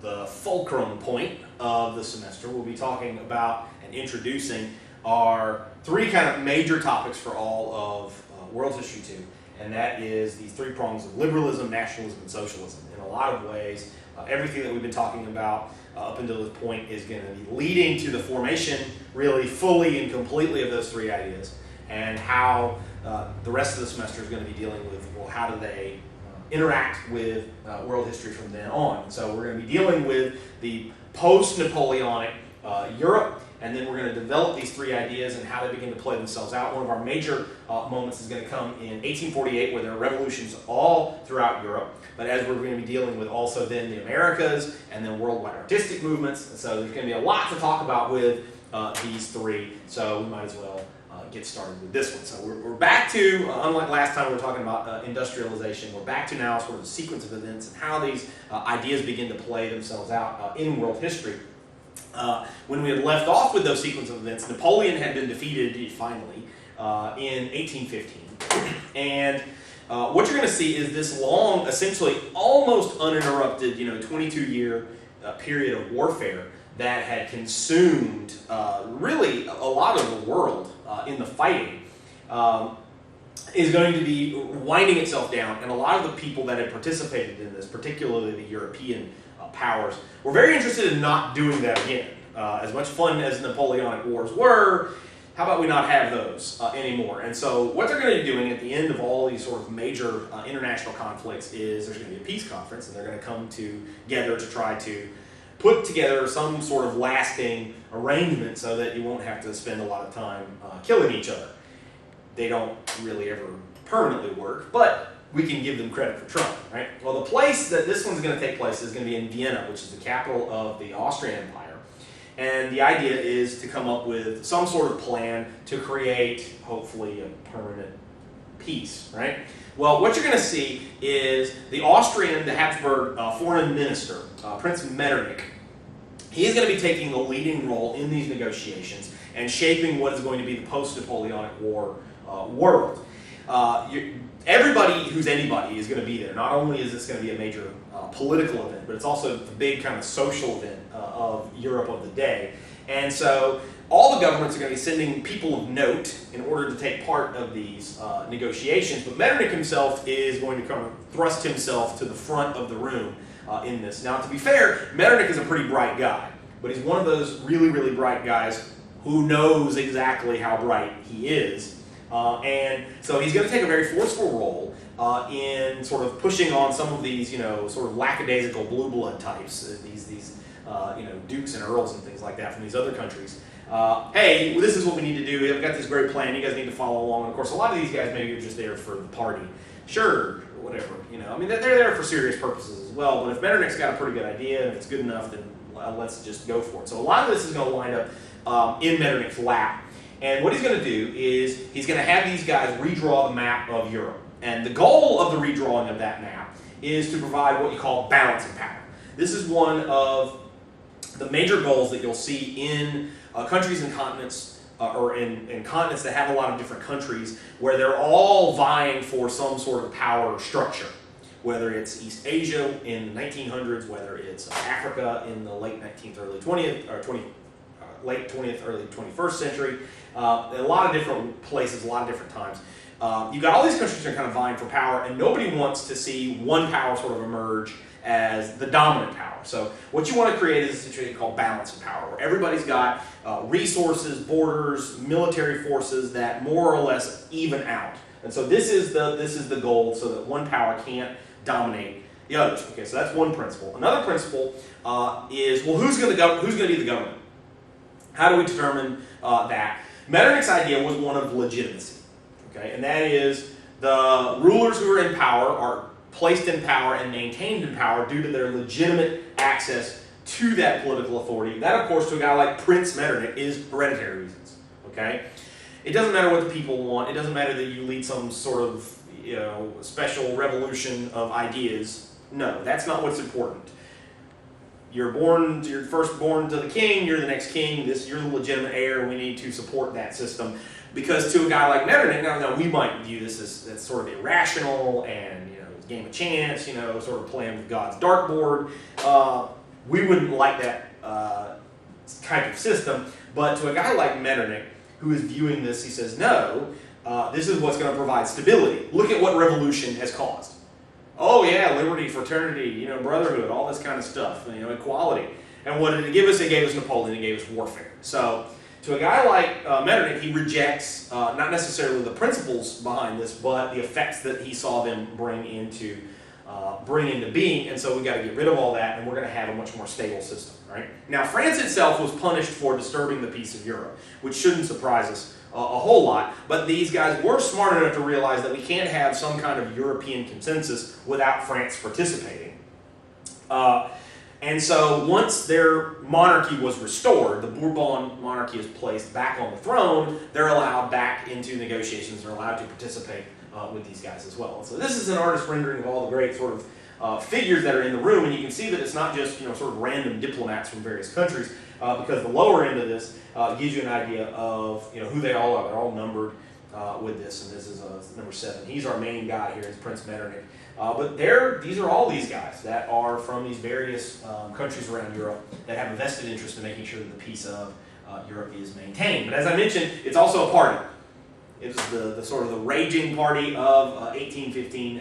the fulcrum point of the semester. We'll be talking about and introducing our three kind of major topics for all of World History 2, and that is these three prongs of liberalism, nationalism, and socialism. In a lot of ways, everything that we've been talking about up until this point is going to be leading to the formation, really fully and completely, of those three ideas, and how the rest of the semester is going to be dealing with, well, how do they interact with world history from then on. So we're going to be dealing with the post-Napoleonic Europe, and then we're going to develop these three ideas and how they begin to play themselves out. One of our major moments is going to come in 1848, where there are revolutions all throughout Europe, but as we're going to be dealing with also then the Americas and then worldwide artistic movements. And so there's going to be a lot to talk about with these three, so we might as well get started with this one. So we're back to, unlike last time we were talking about industrialization, we're back to now sort of the sequence of events and how these ideas begin to play themselves out in world history. When we had left off with those sequence of events, Napoleon had been defeated finally in 1815. And what you're going to see is this long, essentially almost uninterrupted, 22-year period of warfare that had consumed really a lot of the world in the fighting, is going to be winding itself down, and a lot of the people that had participated in this, particularly the European powers, were very interested in not doing that again. As much fun as Napoleonic Wars were, how about we not have those anymore? And so what they're going to be doing at the end of all these sort of major international conflicts is there's going to be a peace conference, and they're going to come together to try to put together some sort of lasting arrangement so that you won't have to spend a lot of time killing each other. They don't really ever permanently work, but we can give them credit for trying, right? Well, the place that this one's going to take place is going to be in Vienna, which is the capital of the Austrian Empire. And the idea is to come up with some sort of plan to create, hopefully, a permanent peace, right? Well, what you're going to see is the Habsburg foreign minister, Prince Metternich. He is going to be taking the leading role in these negotiations and shaping what is going to be the post-Napoleonic War world. Everybody who's anybody is going to be there. Not only is this going to be a major political event, but it's also the big kind of social event of Europe of the day. And so all the governments are going to be sending people of note in order to take part of these negotiations, but Metternich himself is going to kind of thrust himself to the front of the room in this. Now, to be fair, Metternich is a pretty bright guy, but he's one of those really, really bright guys who knows exactly how bright he is. And so he's going to take a very forceful role in sort of pushing on some of these, sort of lackadaisical blue blood types, these dukes and earls and things like that from these other countries. Hey, well, this is what we need to do. We've got this great plan. You guys need to follow along. And of course, a lot of these guys maybe are just there for the party. Sure, whatever. I mean, they're there for serious purposes as well. But if Metternich's got a pretty good idea and it's good enough, then let's just go for it. So a lot of this is going to wind up in Metternich's lap. And what he's going to do is he's going to have these guys redraw the map of Europe. And the goal of the redrawing of that map is to provide what you call balance of power. This is one of the major goals that you'll see in countries and continents, or in continents that have a lot of different countries, where they're all vying for some sort of power structure. Whether it's East Asia in the 1900s, whether it's Africa in the late 19th, early 20th, or late 20th, early 21st century, in a lot of different places, a lot of different times. You've got all these countries that are kind of vying for power, and nobody wants to see one power sort of emerge as the dominant power. So what you want to create is a situation called balance of power, where everybody's got resources, borders, military forces that more or less even out. And so this is the goal, so that one power can't dominate the others. Okay, so that's one principle. Another principle is, well, who's going to be the government? How do we determine that? Metternich's idea was one of legitimacy, okay, and that is the rulers who are in power are placed in power and maintained in power due to their legitimate access to that political authority. That, of course, to a guy like Prince Metternich, is hereditary reasons, okay? It doesn't matter what the people want. It doesn't matter that you lead some sort of, special revolution of ideas. No, that's not what's important. You're first born to the king, you're the next king, you're the legitimate heir, we need to support that system. Because to a guy like Metternich, now we might view this as sort of irrational and, game of chance, sort of playing with God's dartboard. we wouldn't like that type of system, but to a guy like Metternich, who is viewing this, he says, no, this is what's going to provide stability. Look at what revolution has caused. Oh yeah, liberty, fraternity, you know, brotherhood, all this kind of stuff, you know, equality. And what did it give us? It gave us Napoleon, it gave us warfare. So to a guy like Metternich, he rejects not necessarily the principles behind this, but the effects that he saw them bring into being, and so we got to get rid of all that, and we're going to have a much more stable system, right? Now, France itself was punished for disturbing the peace of Europe, which shouldn't surprise us a whole lot, but these guys were smart enough to realize that we can't have some kind of European consensus without France participating. And so once their monarchy was restored, the Bourbon monarchy is placed back on the throne, they're allowed back into negotiations, they're allowed to participate with these guys as well. So this is an artist rendering of all the great sort of figures that are in the room, and you can see that it's not just, you know, sort of random diplomats from various countries, because the lower end of this gives you an idea of, you know, who they all are. They're all numbered with this, and this is number 7. He's our main guy here, is Prince Metternich. But these are all these guys that are from these various countries around Europe that have a vested interest in making sure that the peace of Europe is maintained. But as I mentioned, it's also a party. It was the sort of the raging party of 1815,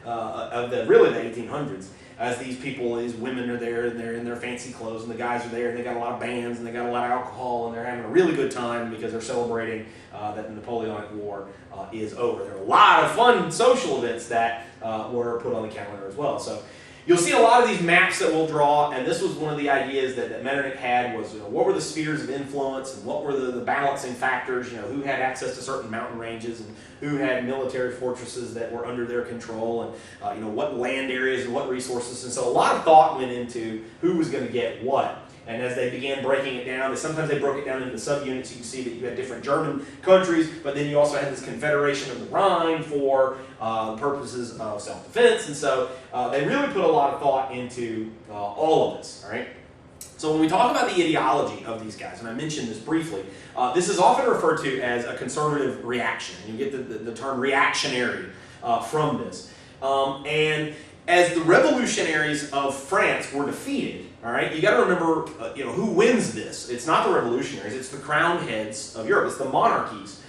of the 1800s. As these people, these women are there, and they're in their fancy clothes, and the guys are there, and they got a lot of bands, and they got a lot of alcohol, and they're having a really good time because they're celebrating that the Napoleonic War is over. There are a lot of fun social events that were put on the calendar as well. So you'll see a lot of these maps that we'll draw, and this was one of the ideas that Metternich had was, you know, what were the spheres of influence, and what were the balancing factors, you know, who had access to certain mountain ranges, and who had military fortresses that were under their control, and you know, what land areas and what resources. And so a lot of thought went into who was going to get what. And as they began breaking it down, sometimes they broke it down into subunits. You can see that you had different German countries, but then you also had this Confederation of the Rhine for purposes of self-defense. And so they really put a lot of thought into all of this, all right? So when we talk about the ideology of these guys, and I mentioned this briefly, this is often referred to as a conservative reaction. You get the term reactionary from this. And as the revolutionaries of France were defeated, all right, you got to remember, you know, who wins this? It's not the revolutionaries; it's the crowned heads of Europe. It's the monarchies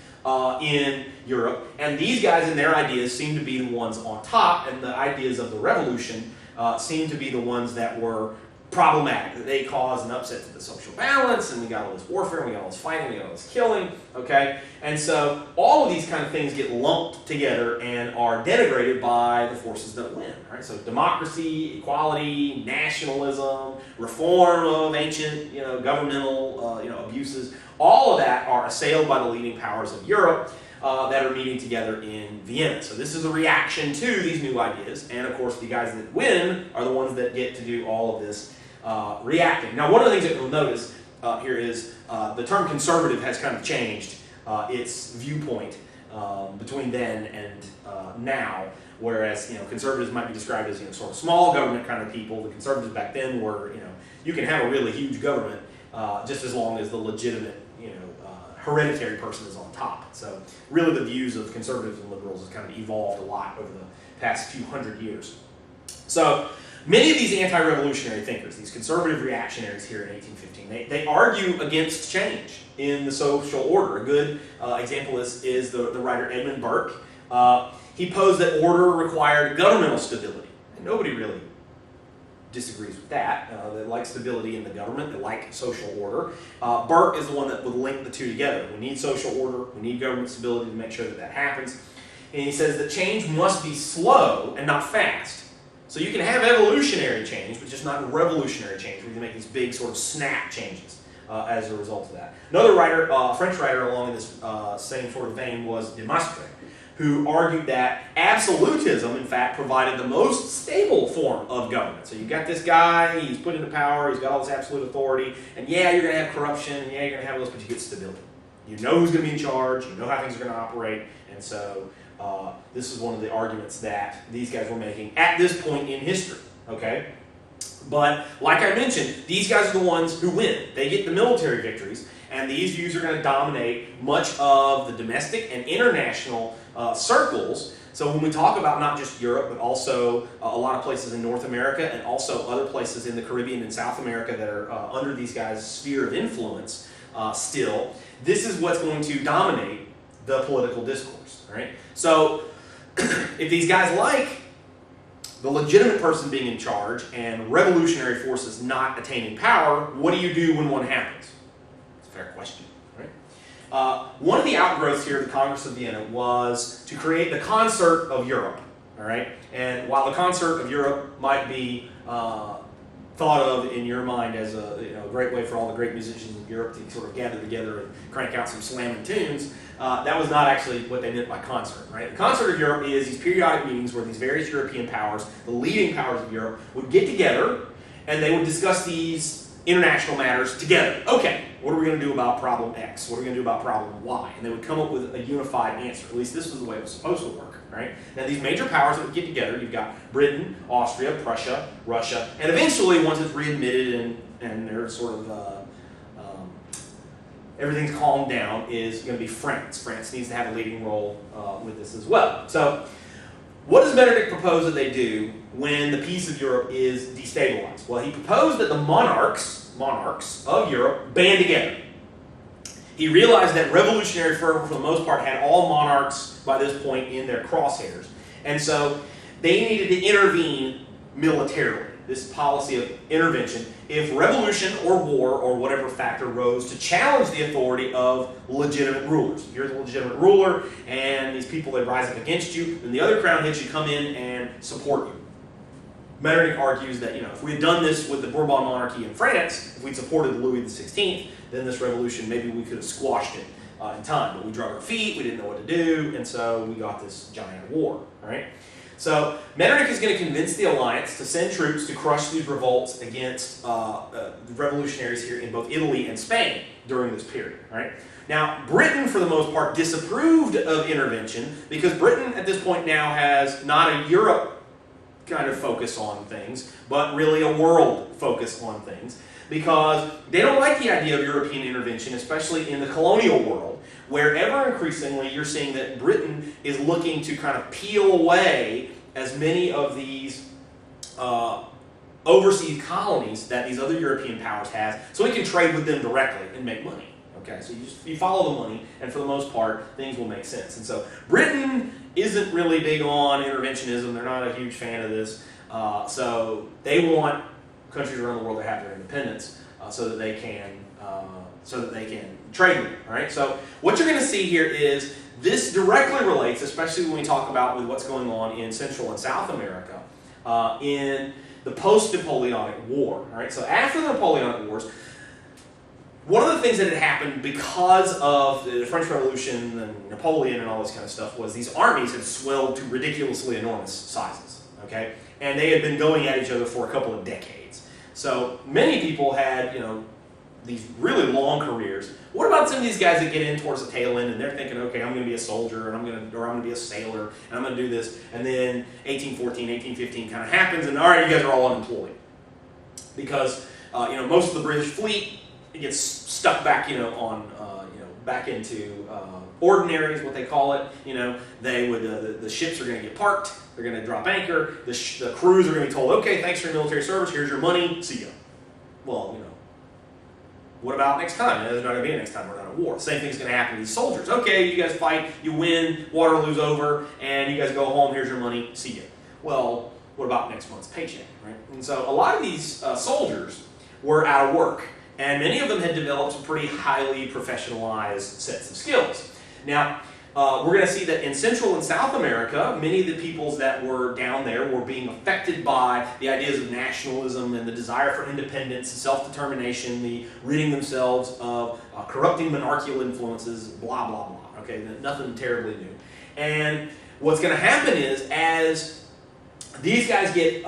in Europe, and these guys and their ideas seem to be the ones on top, and the ideas of the revolution seem to be the ones that were problematic, that they caused an upset to the social balance, and we got all this warfare, we got all this fighting, we got all this killing, okay? And so all of these kind of things get lumped together and are denigrated by the forces that win, right? So democracy, equality, nationalism, reform of ancient, you know, governmental, you know, abuses, all of that are assailed by the leading powers of Europe that are meeting together in Vienna. So this is a reaction to these new ideas, and of course the guys that win are the ones that get to do all of this reacting. Now, one of the things that you'll notice here is the term conservative has kind of changed its viewpoint between then and now. Whereas, you know, conservatives might be described as, you know, sort of small government kind of people. The conservatives back then were, you know, you can have a really huge government just as long as the legitimate, you know, hereditary person is on top. So really the views of conservatives and liberals has kind of evolved a lot over the past few hundred years. So many of these anti-revolutionary thinkers, these conservative reactionaries here in 1815, they argue against change in the social order. A good example is the writer Edmund Burke. He posed that order required governmental stability, and nobody really disagrees with that. They like stability in the government, they like social order. Burke is the one that would link the two together. We need social order, we need government stability to make sure that that happens. And he says that change must be slow and not fast. So you can have evolutionary change, but just not revolutionary change, where you can make these big sort of snap changes as a result of that. Another writer, French writer along this same sort of vein was de Maistre, who argued that absolutism, in fact, provided the most stable form of government. So you've got this guy, he's put into power, he's got all this absolute authority, and yeah, you're going to have corruption, and yeah, you're going to have those, but you get stability. You know who's going to be in charge, you know how things are going to operate, and so this is one of the arguments that these guys were making at this point in history, okay? But like I mentioned, these guys are the ones who win. They get the military victories, and these views are going to dominate much of the domestic and international circles So when we talk about not just Europe, but also a lot of places in North America and also other places in the Caribbean and South America that are under these guys' sphere of influence still, this is what's going to dominate the political discourse, right? So if these guys like the legitimate person being in charge and revolutionary forces not attaining power, what do you do when one happens? It's a fair question, right? One of the outgrowths here of the Congress of Vienna was to create the Concert of Europe, all right? And while the Concert of Europe might be thought of in your mind as a great way for all the great musicians of Europe to sort of gather together and crank out some slamming tunes, that was not actually what they meant by concert, right? The Concert of Europe is these periodic meetings where these various European powers, the leading powers of Europe, would get together and they would discuss these international matters together. Okay, what are we going to do about problem X? What are we going to do about problem Y? And they would come up with a unified answer. At least this was the way it was supposed to work, right? Now these major powers that would get together, you've got Britain, Austria, Prussia, Russia, and eventually once it's readmitted and they're sort of everything's calmed down, is going to be France. France needs to have a leading role with this as well. So what does Metternich propose that they do when the peace of Europe is destabilized? Well, he proposed that the monarchs of Europe band together. He realized that revolutionary fervor, for the most part, had all monarchs by this point in their crosshairs. And so they needed to intervene militarily, this policy of intervention, if revolution or war or whatever factor rose to challenge the authority of legitimate rulers. If you're the legitimate ruler and these people, they rise up against you, then the other crown heads should come in and support you. Metternich argues that, if we had done this with the Bourbon monarchy in France, if we'd supported Louis XVI, then this revolution, maybe we could have squashed it in time. But we drug our feet, we didn't know what to do, and so we got this giant war, right? So Metternich is going to convince the alliance to send troops to crush these revolts against the revolutionaries here in both Italy and Spain during this period, right? Now, Britain, for the most part, disapproved of intervention because Britain at this point now has not a Europe kind of focus on things, but really a world focus on things, because they don't like the idea of European intervention, especially in the colonial world, where ever increasingly you're seeing that Britain is looking to kind of peel away as many of these overseas colonies that these other European powers have, so it can trade with them directly and make money. Okay, so you follow the money, and for the most part, things will make sense. And so Britain isn't really big on interventionism. They're not a huge fan of this. So they want countries around the world to have their independence so that they can trade with them. All right. So what you're going to see here is this directly relates, especially when we talk about with what's going on in Central and South America in the post-Napoleonic War. All right. So after the Napoleonic Wars, one of the things that had happened because of the French Revolution and Napoleon and all this kind of stuff was these armies had swelled to ridiculously enormous sizes, okay? And they had been going at each other for a couple of decades. So many people had, these really long careers. What about some of these guys that get in towards the tail end and they're thinking, okay, I'm going to be a soldier and I'm going to be a sailor and I'm going to do this, and then 1814, 1815 kind of happens and all right, you guys are all unemployed because most of the British fleet, it gets stuck back, back into ordinaries, what they call it. They would the ships are going to get parked. They're going to drop anchor. The crews are going to be told, okay, thanks for your military service. Here's your money. See ya. Well, what about next time? There's not going to be a next time we're not at war. Same thing's going to happen to these soldiers. Okay, you guys fight, you win, Waterloo's over, and you guys go home. Here's your money. See ya. Well, what about next month's paycheck, right? And so a lot of these soldiers were out of work. And many of them had developed some pretty highly professionalized sets of skills. Now, we're going to see that in Central and South America, many of the peoples that were down there were being affected by the ideas of nationalism and the desire for independence, self-determination, the ridding themselves of corrupting monarchical influences, blah, blah, blah. Okay, nothing terribly new. And what's going to happen is, as these guys get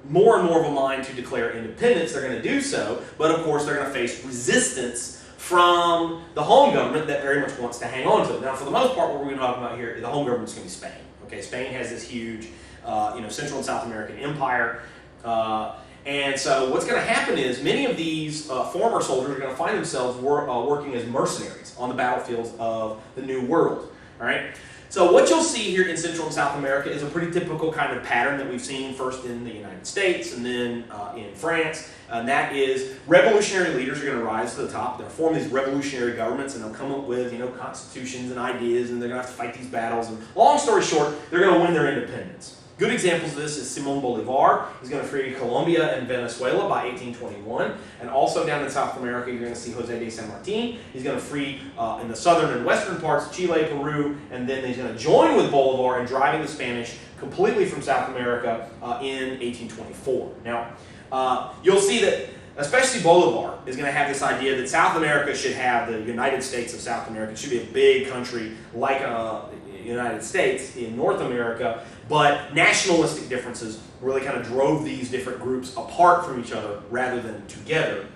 more and more of a mind to declare independence, they're going to do so, but of course they're going to face resistance from the home government that very much wants to hang on to it. Now, for the most part, what we're going to talk about here, the home government is going to be Spain. Okay, Spain has this huge, Central and South American empire, and so what's going to happen is many of these former soldiers are going to find themselves working as mercenaries on the battlefields of the New World. All right. So what you'll see here in Central and South America is a pretty typical kind of pattern that we've seen first in the United States and then in France. And that is revolutionary leaders are going to rise to the top. They'll form these revolutionary governments and they'll come up with, constitutions and ideas, and they're going to have to fight these battles. And long story short, they're going to win their independence. Good examples of this is Simón Bolívar. He's going to free Colombia and Venezuela by 1821. And also down in South America, you're going to see José de San Martín. He's going to free in the southern and western parts, Chile, Peru, and then he's going to join with Bolívar in driving the Spanish completely from South America in 1824. Now, you'll see that especially Bolívar is going to have this idea that South America should have the United States of South America. It should be a big country like the United States in North America, but nationalistic differences really kind of drove these different groups apart from each other rather than together.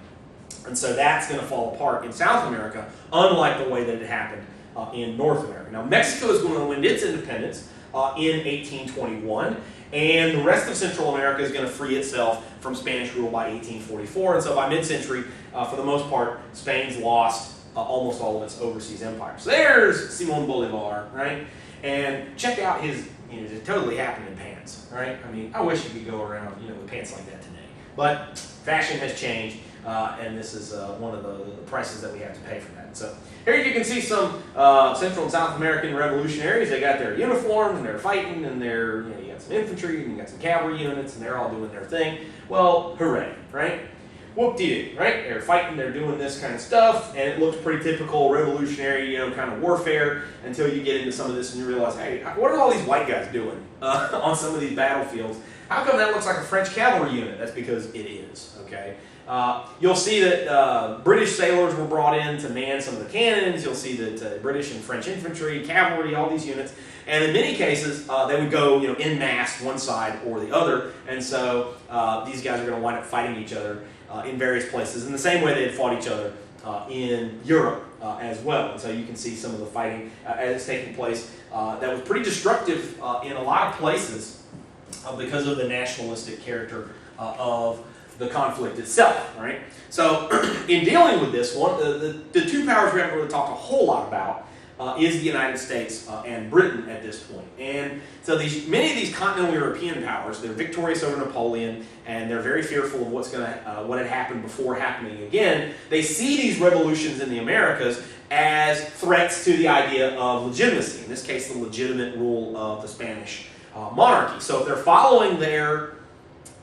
And so that's going to fall apart in South America, unlike the way that it happened in North America. Now, Mexico is going to win its independence in 1821, and the rest of Central America is going to free itself from Spanish rule by 1844. And so by mid-century, for the most part, Spain's lost almost all of its overseas empire. So there's Simón Bolívar, right? And check out his, it totally happened in pants, right? I mean, I wish you could go around, with pants like that today. But fashion has changed, and this is one of the prices that we have to pay for that. So here you can see some Central and South American revolutionaries. They got their uniforms, and they're fighting, and they're, you got some infantry, and you got some cavalry units, and they're all doing their thing. Well, hooray, right? Whoop-de-doo, right? They're fighting, they're doing this kind of stuff, and it looks pretty typical revolutionary, kind of warfare until you get into some of this and you realize, hey, what are all these white guys doing on some of these battlefields? How come that looks like a French cavalry unit? That's because it is, okay? You'll see that British sailors were brought in to man some of the cannons. You'll see that British and French infantry, cavalry, all these units. And in many cases, they would go en masse, one side or the other. And so these guys are going to wind up fighting each other in various places in the same way they had fought each other in Europe as well. And so you can see some of the fighting as it's taking place that was pretty destructive in a lot of places because of the nationalistic character of the conflict itself, right? So in dealing with this one, the two powers we haven't really talked a whole lot about is the United States and Britain at this point. And so many of these continental European powers, they're victorious over Napoleon, and they're very fearful of what had happened before happening again. They see these revolutions in the Americas as threats to the idea of legitimacy, in this case the legitimate rule of the Spanish monarchy. So if they're following their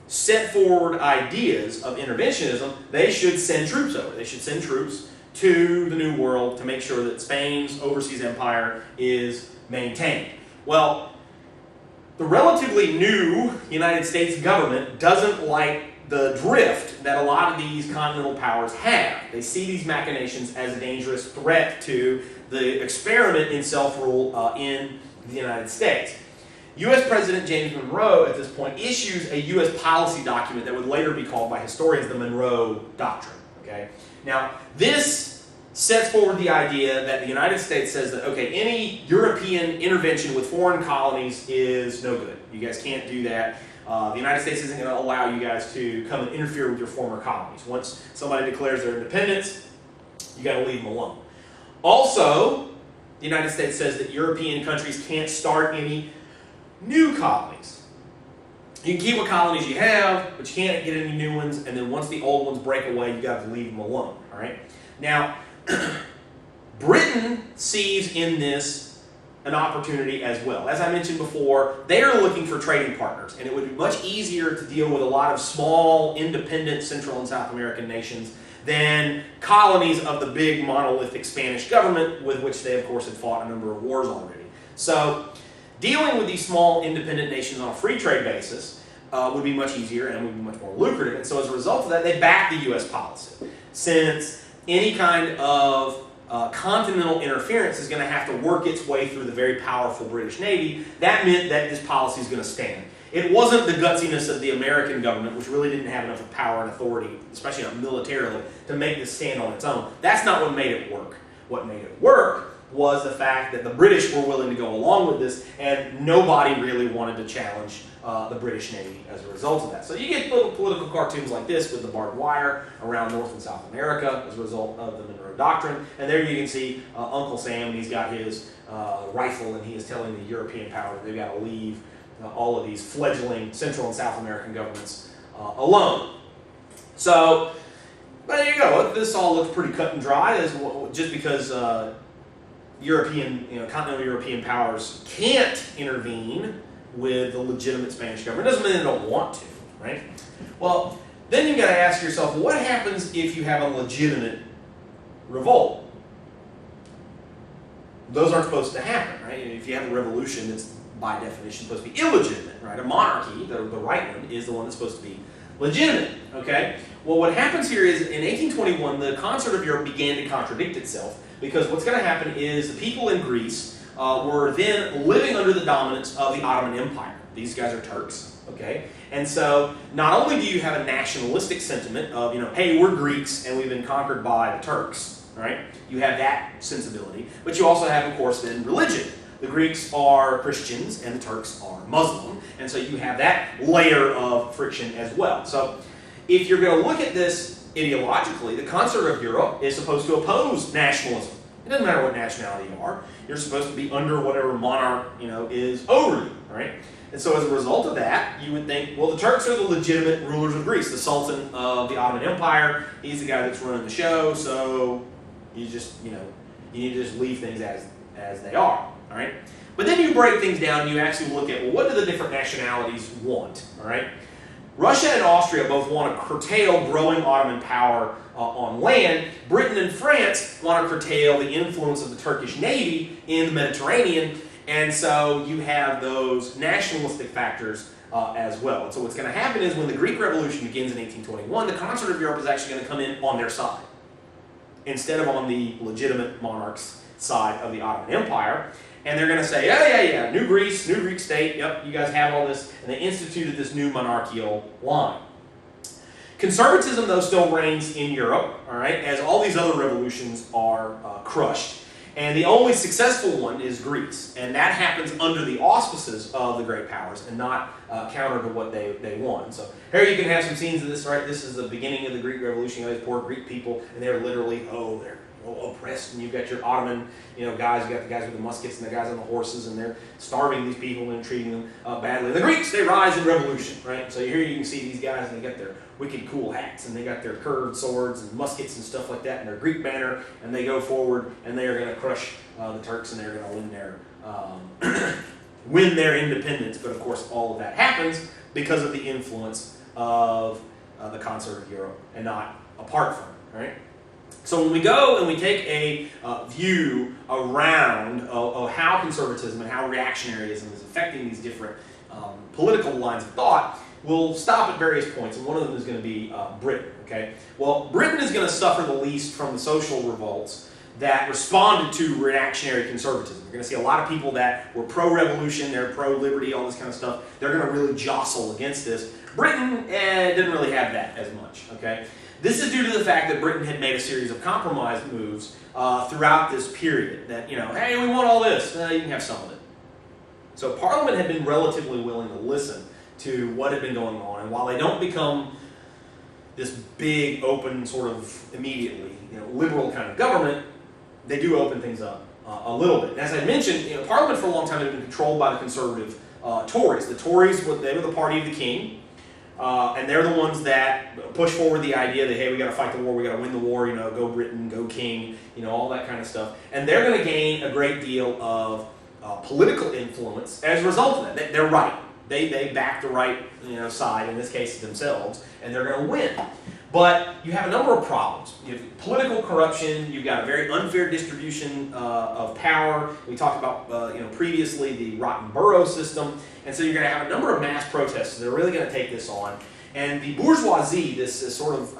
set forward ideas of interventionism, they should send troops over. They should send troops to the New World to make sure that Spain's overseas empire is maintained. Well, the relatively new United States government doesn't like the drift that a lot of these continental powers have. They see these machinations as a dangerous threat to the experiment in self-rule in the United States. U.S. President James Monroe, at this point, issues a U.S. policy document that would later be called by historians the Monroe Doctrine. Okay? Now, this sets forward the idea that the United States says that, okay, any European intervention with foreign colonies is no good. You guys can't do that. The United States isn't going to allow you guys to come and interfere with your former colonies. Once somebody declares their independence, you got to leave them alone. Also, the United States says that European countries can't start any new colonies. You can keep what colonies you have, but you can't get any new ones, and then once the old ones break away, you got to leave them alone. All right? Now, Britain sees in this an opportunity as well. As I mentioned before, they are looking for trading partners, and it would be much easier to deal with a lot of small, independent Central and South American nations than colonies of the big monolithic Spanish government with which they, of course, had fought a number of wars already. So, dealing with these small independent nations on a free trade basis would be much easier and would be much more lucrative. And so as a result of that, they backed the U.S. policy. Since any kind of continental interference is going to have to work its way through the very powerful British Navy, that meant that this policy is going to stand. It wasn't the gutsiness of the American government, which really didn't have enough power and authority, especially not militarily, to make this stand on its own. That's not what made it work. What made it work was the fact that the British were willing to go along with this, and nobody really wanted to challenge the British Navy as a result of that. So you get little political cartoons like this with the barbed wire around North and South America as a result of the Monroe Doctrine. And there you can see Uncle Sam, and he's got his rifle, and he is telling the European powers they've got to leave all of these fledgling Central and South American governments alone. So, but there you go. This all looks pretty cut and dry. Just because continental European powers can't intervene with the legitimate Spanish government doesn't mean they don't want to, right? Well, then you've got to ask yourself, what happens if you have a legitimate revolt? Those aren't supposed to happen, right? If you have a revolution, it's by definition supposed to be illegitimate, right? A monarchy, the right one, is the one that's supposed to be legitimate, okay? Well, what happens here is in 1821, the concert of Europe began to contradict itself, because what's going to happen is the people in Greece were then living under the dominance of the Ottoman Empire. These guys are Turks, okay? And so not only do you have a nationalistic sentiment of, hey, we're Greeks and we've been conquered by the Turks, right? You have that sensibility, but you also have, of course, then religion. The Greeks are Christians and the Turks are Muslim, and so you have that layer of friction as well. So if you're going to look at this ideologically, the concert of Europe is supposed to oppose nationalism. It doesn't matter what nationality you are. You're supposed to be under whatever monarch, is over you, right? And so as a result of that, you would think, well, the Turks are the legitimate rulers of Greece. The Sultan of the Ottoman Empire, he's the guy that's running the show, so you just, you need to just leave things as they are, all right? But then you break things down and you actually look at, well, what do the different nationalities want, all right? Russia and Austria both want to curtail growing Ottoman power on land. Britain and France want to curtail the influence of the Turkish Navy in the Mediterranean, and so you have those nationalistic factors as well. And so what's going to happen is when the Greek Revolution begins in 1821, the concert of Europe is actually going to come in on their side, instead of on the legitimate monarch's side of the Ottoman Empire. And they're going to say, yeah, new Greece, new Greek state, yep, you guys have all this. And they instituted this new monarchical line. Conservatism, though, still reigns in Europe, all right, as all these other revolutions are crushed. And the only successful one is Greece. And that happens under the auspices of the great powers and not counter to what they want. So here you can have some scenes of this, right? This is the beginning of the Greek Revolution. You know, these poor Greek people, and they're literally, they're oppressed, and you've got your Ottoman, guys, you've got the guys with the muskets and the guys on the horses, and they're starving these people and treating them badly. The Greeks, they rise in revolution, right? So here you can see these guys, and they got their wicked cool hats, and they got their curved swords and muskets and stuff like that, and their Greek banner, and they go forward, and they are going to crush the Turks, and they're going to win their independence. But of course, all of that happens because of the influence of the concert of Europe, and not apart from it, right? So when we go and we take a view around of how conservatism and how reactionaryism is affecting these different political lines of thought, we'll stop at various points, and one of them is going to be Britain. Okay, well, Britain is going to suffer the least from the social revolts that responded to reactionary conservatism. You're going to see a lot of people that were pro-revolution, they're pro-liberty, all this kind of stuff. They're going to really jostle against this. Britain didn't really have that as much. Okay. This is due to the fact that Britain had made a series of compromise moves throughout this period. That, hey, we want all this. You can have some of it. So Parliament had been relatively willing to listen to what had been going on. And while they don't become this big, open, sort of immediately, liberal kind of government, they do open things up a little bit. And as I mentioned, Parliament for a long time had been controlled by the conservative Tories. The Tories, they were the party of the king. And they're the ones that push forward the idea that, hey, we got to fight the war, we got to win the war, go Britain, go King, all that kind of stuff. And they're going to gain a great deal of political influence as a result of that. They're right. They back the right side, in this case themselves, and they're going to win. But you have a number of problems. You have political corruption. You've got a very unfair distribution of power. We talked about previously the rotten borough system. And so you're going to have a number of mass protests. They're really going to take this on. And the bourgeoisie, this sort of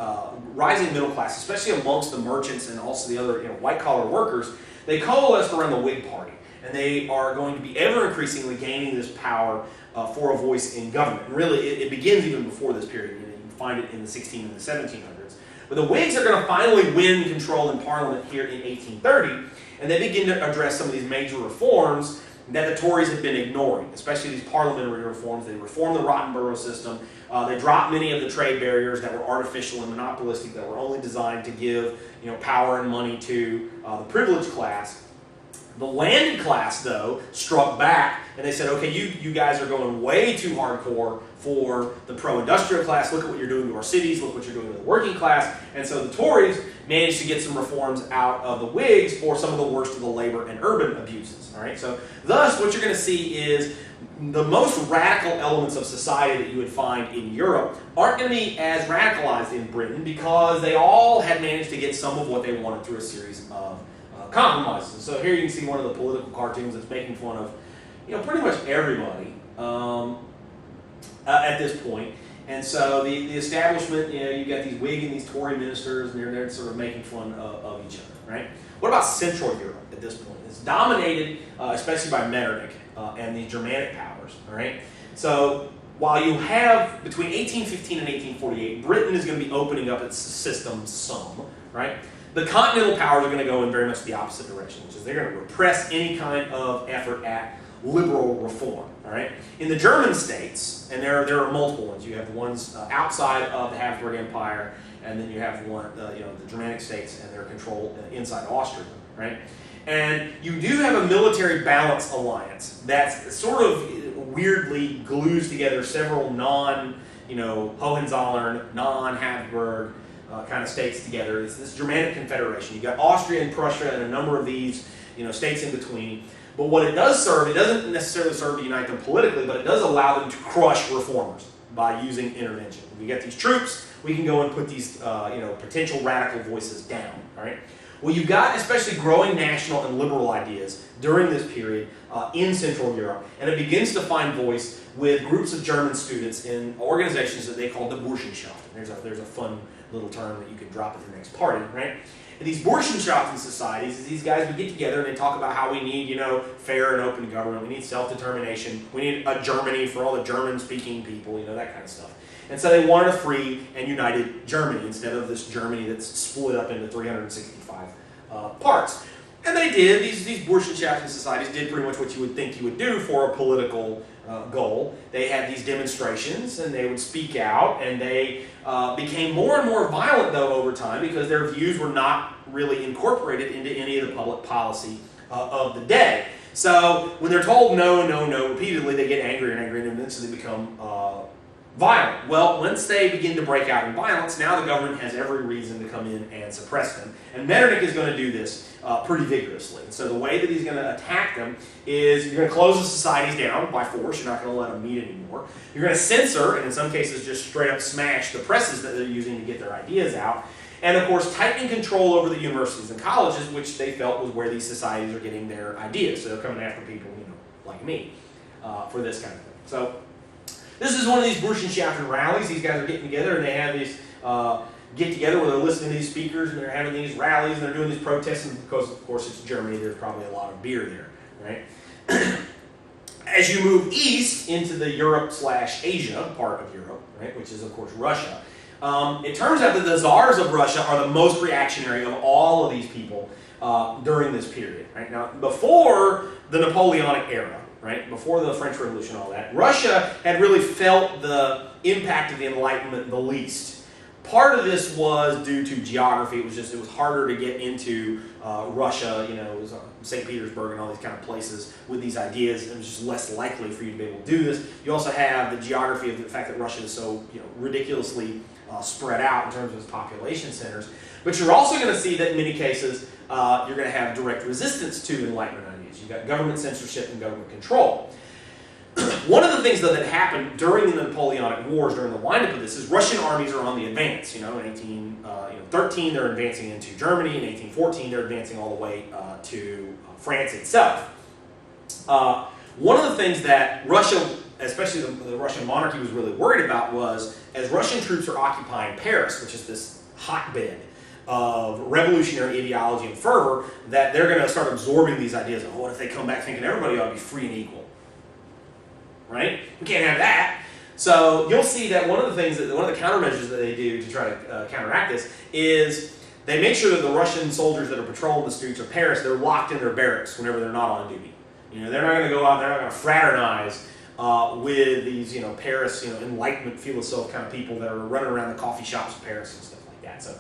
rising middle class, especially amongst the merchants and also the other white-collar workers, they coalesced around the Whig Party. And they are going to be ever increasingly gaining this power for a voice in government. And really, it begins even before this period. find it in the 16 and the 1700s. But the Whigs are going to finally win control in Parliament here in 1830, and they begin to address some of these major reforms that the Tories had been ignoring, especially these parliamentary reforms. They reformed the rotten borough system. They dropped many of the trade barriers that were artificial and monopolistic, that were only designed to give power and money to the privileged class. The landed class, though, struck back, and they said, okay, you guys are going way too hardcore for the pro-industrial class. Look at what you're doing to our cities. Look what you're doing to the working class. And so the Tories managed to get some reforms out of the Whigs for some of the worst of the labor and urban abuses. All right. So thus, what you're going to see is the most radical elements of society that you would find in Europe aren't going to be as radicalized in Britain, because they all had managed to get some of what they wanted through a series of compromises. And so here you can see one of the political cartoons that's making fun of, pretty much everybody at this point. And so the establishment, you got these Whig and these Tory ministers, and they're sort of making fun of each other, right? What about Central Europe at this point? It's dominated, especially by Metternich and the Germanic powers, all right? So while you have, between 1815 and 1848, Britain is going to be opening up its system some, right? The continental powers are going to go in very much the opposite direction, which is they're going to repress any kind of effort at liberal reform. All right. In the German states, and there are multiple ones. You have the ones outside of the Habsburg Empire, and then you have the Germanic states and their control inside Austria. Right. And you do have a military balance alliance that's sort of weirdly glues together several Hohenzollern, non-Habsburg kind of states together. It's this Germanic confederation. You've got Austria and Prussia and a number of these states in between. But what it does serve, it doesn't necessarily serve to unite them politically, but it does allow them to crush reformers by using intervention. If we get these troops, we can go and put these potential radical voices down. All right. Well, you've got especially growing national and liberal ideas during this period in Central Europe, and it begins to find voice with groups of German students in organizations that they call the Burschenschaft. There's a fun little term that you can drop at the next party, right? And these Burschenschaften societies, these guys would get together and they talk about how we need, fair and open government, we need self-determination, we need a Germany for all the German-speaking people, that kind of stuff. And so they wanted a free and united Germany instead of this Germany that's split up into 365 parts. And they did, these Burschenschaften societies did pretty much what you would think you would do for a political goal. They had these demonstrations and they would speak out, and they became more and more violent, though, over time, because their views were not really incorporated into any of the public policy of the day. So when they're told no, no, no repeatedly, they get angrier and angrier, and eventually become violent. Well, once they begin to break out in violence, now the government has every reason to come in and suppress them. And Metternich is going to do this pretty vigorously. And so the way that he's going to attack them is you're going to close the societies down by force. You're not going to let them meet anymore. You're going to censor, and in some cases just straight up smash the presses that they're using to get their ideas out. And of course, tightening control over the universities and colleges, which they felt was where these societies are getting their ideas. So they're coming after people, like me, for this kind of thing. So this is one of these Burschenschaften rallies. These guys are getting together, and they have these get-together where they're listening to these speakers, and they're having these rallies, and they're doing these protests. And because, of course, it's Germany, there's probably a lot of beer there, right? As you move east into the Europe/Asia part of Europe, right, which is, of course, Russia, it turns out that the czars of Russia are the most reactionary of all of these people during this period. Right? Now, before the Napoleonic era, right, before the French Revolution and all that, Russia had really felt the impact of the Enlightenment the least. Part of this was due to geography. It was harder to get into Russia, it was St. Petersburg and all these kind of places with these ideas. It was just less likely for you to be able to do this. You also have the geography of the fact that Russia is so ridiculously spread out in terms of its population centers. But you're also going to see that in many cases you're going to have direct resistance to Enlightenment ideas. You've got government censorship and government control. One of the things, though, that happened during the Napoleonic Wars, during the windup of this, is Russian armies are on the advance. In 1813, they're advancing into Germany. In 1814, they're advancing all the way to France itself. One of the things that Russia, especially the Russian monarchy, was really worried about was, as Russian troops are occupying Paris, which is this hotbed of revolutionary ideology and fervor, that they're going to start absorbing these ideas of, what if they come back thinking everybody ought to be free and equal? Right? We can't have that. So you'll see that one of the countermeasures that they do to try to counteract this is they make sure that the Russian soldiers that are patrolling the streets of Paris, they're locked in their barracks whenever they're not on duty. They're not going to go out, they're not going to fraternize with these, Paris, Enlightenment philosophe kind of people that are running around the coffee shops of Paris and stuff like that. So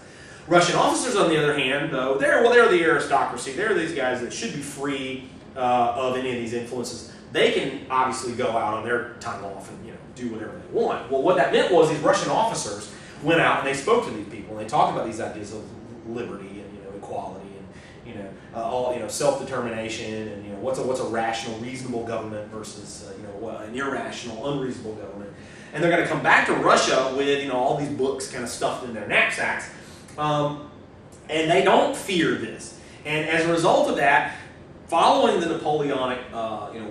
Russian officers, on the other hand, though, they're the aristocracy. They're these guys that should be free of any of these influences. They can obviously go out on their time off and do whatever they want. Well, what that meant was these Russian officers went out and they spoke to these people and they talked about these ideas of liberty and equality and all self-determination and what's a rational, reasonable government versus an irrational, unreasonable government. And they're going to come back to Russia with all these books kind of stuffed in their knapsacks, and they don't fear this. And as a result of that, following the Napoleonic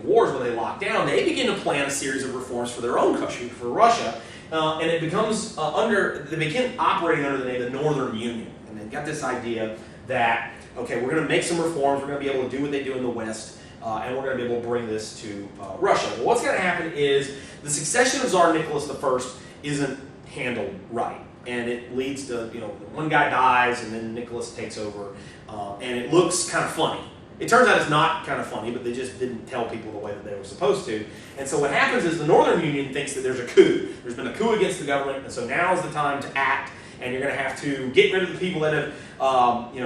wars when they locked down, they begin to plan a series of reforms for their own country, for Russia, and it becomes they begin operating under the name of the Northern Union. And they've got this idea that, okay, we're going to make some reforms, we're going to be able to do what they do in the West, and we're going to be able to bring this to Russia. Well, what's going to happen is the succession of Tsar Nicholas I isn't handled right. And it leads to, one guy dies and then Nicholas takes over, and it looks kind of funny. It turns out it's not kind of funny, but they just didn't tell people the way that they were supposed to. And so what happens is the Northern Union thinks that there's a coup. There's been a coup against the government, and so now is the time to act, and you're going to have to get rid of the people that have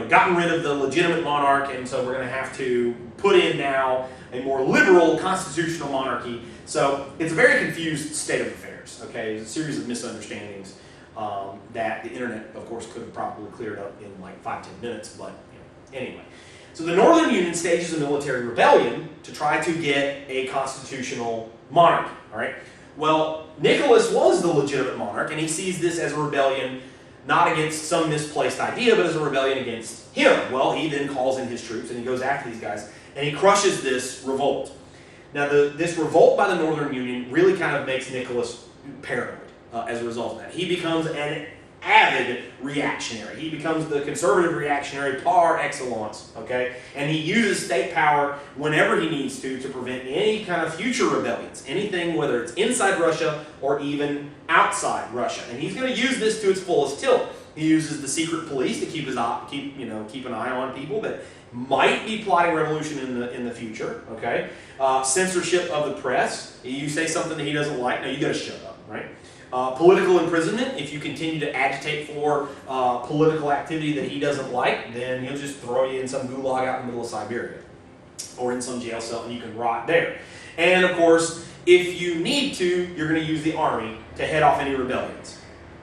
gotten rid of the legitimate monarch, and so we're going to have to put in now a more liberal constitutional monarchy. So it's a very confused state of affairs. Okay, it's a series of misunderstandings that the internet, of course, could have probably cleared up in like 5-10 minutes, but anyway. So the Northern Union stages a military rebellion to try to get a constitutional monarchy. All right. Well, Nicholas was the legitimate monarch, and he sees this as a rebellion not against some misplaced idea, but as a rebellion against him. Well, he then calls in his troops, and he goes after these guys, and he crushes this revolt. Now, this revolt by the Northern Union really kind of makes Nicholas paranoid as a result of that. He becomes an avid reactionary. He becomes the conservative reactionary par excellence, okay? And he uses state power whenever he needs to prevent any kind of future rebellions, anything, whether it's inside Russia or even outside Russia. And he's going to use this to its fullest tilt. He uses the secret police to keep an eye on people that might be plotting revolution in the future, okay? Censorship of the press. You say something that he doesn't like, no, you got to shut up, right? Political imprisonment. If you continue to agitate for political activity that he doesn't like, then he'll just throw you in some gulag out in the middle of Siberia or in some jail cell and you can rot there. And of course, if you need to, you're going to use the army to head off any rebellions,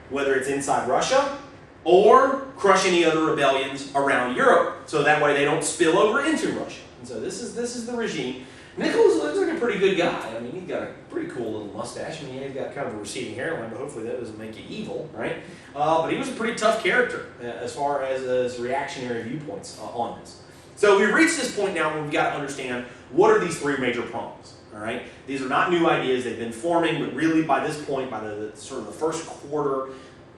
whether it's inside Russia or crush any other rebellions around Europe, so that way they don't spill over into Russia. And so this is the regime. Nicholas looks like a pretty good guy. I mean, he's got a pretty cool little mustache. I mean, he's got kind of a receding hairline, but hopefully that doesn't make you evil, right? But he was a pretty tough character as far as his reactionary viewpoints on this. So we've reached this point now where we've got to understand what are these three major prongs, all right? These are not new ideas. They've been forming, but really by this point, by the sort of the first quarter,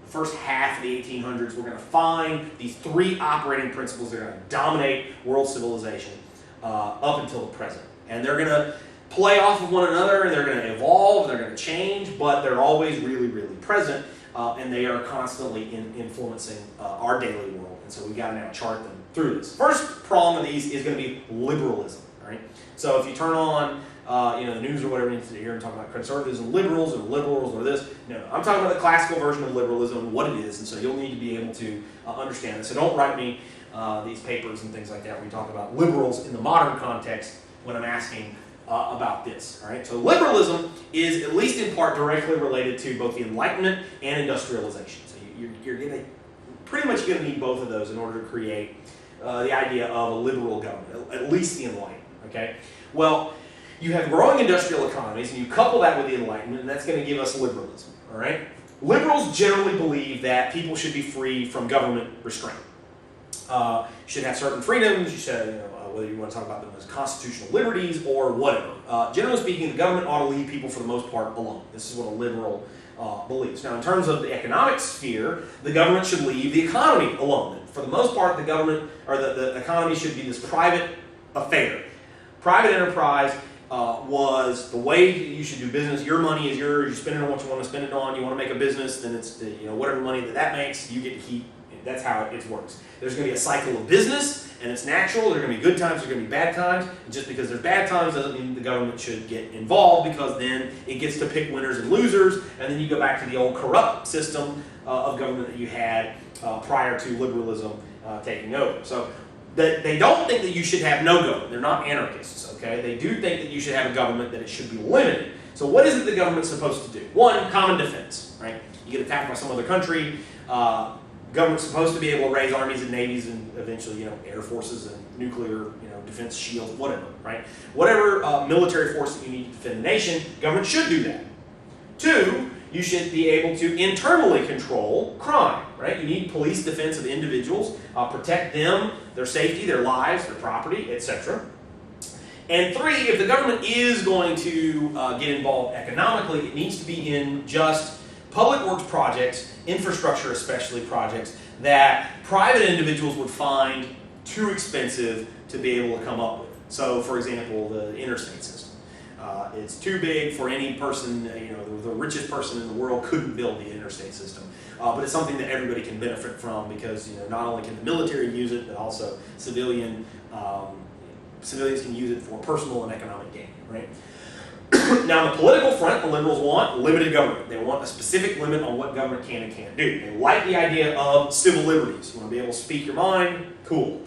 the first half of the 1800s, we're going to find these three operating principles that are going to dominate world civilization up until the present. And they're going to play off of one another, and they're going to evolve, they're going to change, but they're always really, really present, and they are constantly influencing our daily world. And so we've got to now chart them through this. First prong of these is going to be liberalism, right? So if you turn on the news or whatever, you hear them talking about conservatives and liberals or this. No, I'm talking about the classical version of liberalism and what it is, and so you'll need to be able to understand this. So don't write me these papers and things like that where we talk about liberals in the modern context when I'm asking about this. All right? So liberalism is at least in part directly related to both the Enlightenment and industrialization. So you're pretty much going to need both of those in order to create the idea of a liberal government, at least the Enlightenment. Okay? Well, you have growing industrial economies, and you couple that with the Enlightenment, and that's going to give us liberalism. All right? Liberals generally believe that people should be free from government restraint. You should have certain freedoms. You should, whether you want to talk about them as constitutional liberties or whatever. Generally speaking, the government ought to leave people for the most part alone. This is what a liberal believes. Now, in terms of the economic sphere, the government should leave the economy alone. For the most part, the government or the economy should be this private affair, private enterprise, was the way you should do business. Your money is yours. You spend it on what you want to spend it on. You want to make a business, then it's whatever money that makes, you get to keep. That's how it works. There's going to be a cycle of business, and it's natural. There are going to be good times. There are going to be bad times. And just because there's bad times doesn't mean the government should get involved, because then it gets to pick winners and losers, and then you go back to the old corrupt system of government that you had prior to liberalism taking over. So they don't think that you should have no government. They're not anarchists, okay? They do think that you should have a government, that it should be limited. So what is it the government's supposed to do? One, common defense, right? You get attacked by some other country, government's supposed to be able to raise armies and navies and eventually, air forces and nuclear, defense shields, whatever, right? Whatever military force that you need to defend the nation, government should do that. Two, you should be able to internally control crime, right? You need police defense of individuals, protect them, their safety, their lives, their property, etc. And three, if the government is going to get involved economically, it needs to be in just public works projects, infrastructure especially projects, that private individuals would find too expensive to be able to come up with. So, for example, the interstate system. It's too big for any person, the richest person in the world couldn't build the interstate system. But it's something that everybody can benefit from, because not only can the military use it, but also civilians can use it for personal and economic gain, right? Now, on the political front, the liberals want limited government. They want a specific limit on what government can and can't do. They like the idea of civil liberties. You want to be able to speak your mind? Cool.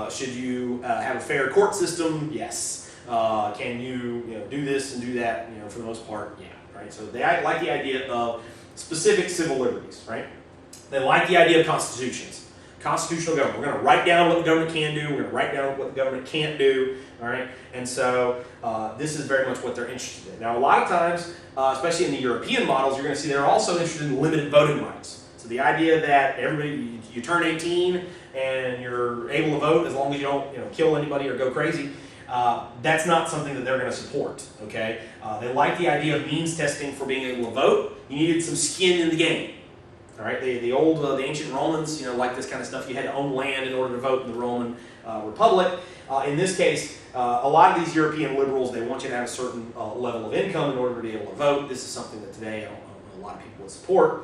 Should you have a fair court system? Yes. Can you, do this and do that? For the most part, yeah. Right. So they like the idea of specific civil liberties. Right. They like the idea of constitutions. Constitutional government. We're going to write down what the government can do. We're going to write down what the government can't do. All right. And so this is very much what they're interested in. Now, a lot of times, especially in the European models, you're going to see they're also interested in limited voting rights. So the idea that everybody, you turn 18 and you're able to vote as long as you don't, kill anybody or go crazy. That's not something that they're going to support. Okay. They like the idea of means testing for being able to vote. You needed some skin in the game. All right, the ancient Romans, like this kind of stuff. You had to own land in order to vote in the Roman Republic. In this case, a lot of these European liberals, they want you to have a certain level of income in order to be able to vote. This is something that today a lot of people would support.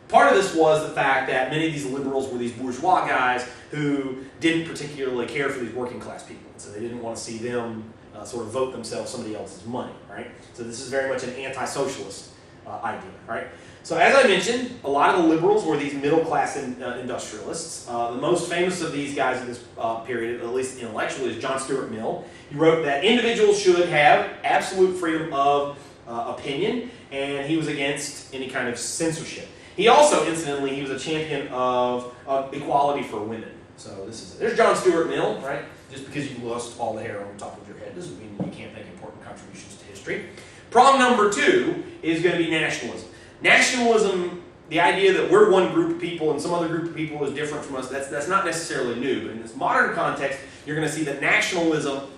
Part of this was the fact that many of these liberals were these bourgeois guys who didn't particularly care for these working class people. So they didn't want to see them sort of vote themselves somebody else's money, right? So this is very much an anti-socialist idea, right? So as I mentioned, a lot of the liberals were these middle-class industrialists. The most famous of these guys in this period, at least intellectually, is John Stuart Mill. He wrote that individuals should have absolute freedom of opinion, and he was against any kind of censorship. He also, incidentally, he was a champion of equality for women. So there's John Stuart Mill, right? Just because you lost all the hair on the top of your head doesn't mean you can't make important contributions to history. Problem number two is going to be nationalism. Nationalism, the idea that we're one group of people and some other group of people is different from us, that's not necessarily new. But in this modern context, you're going to see that nationalism,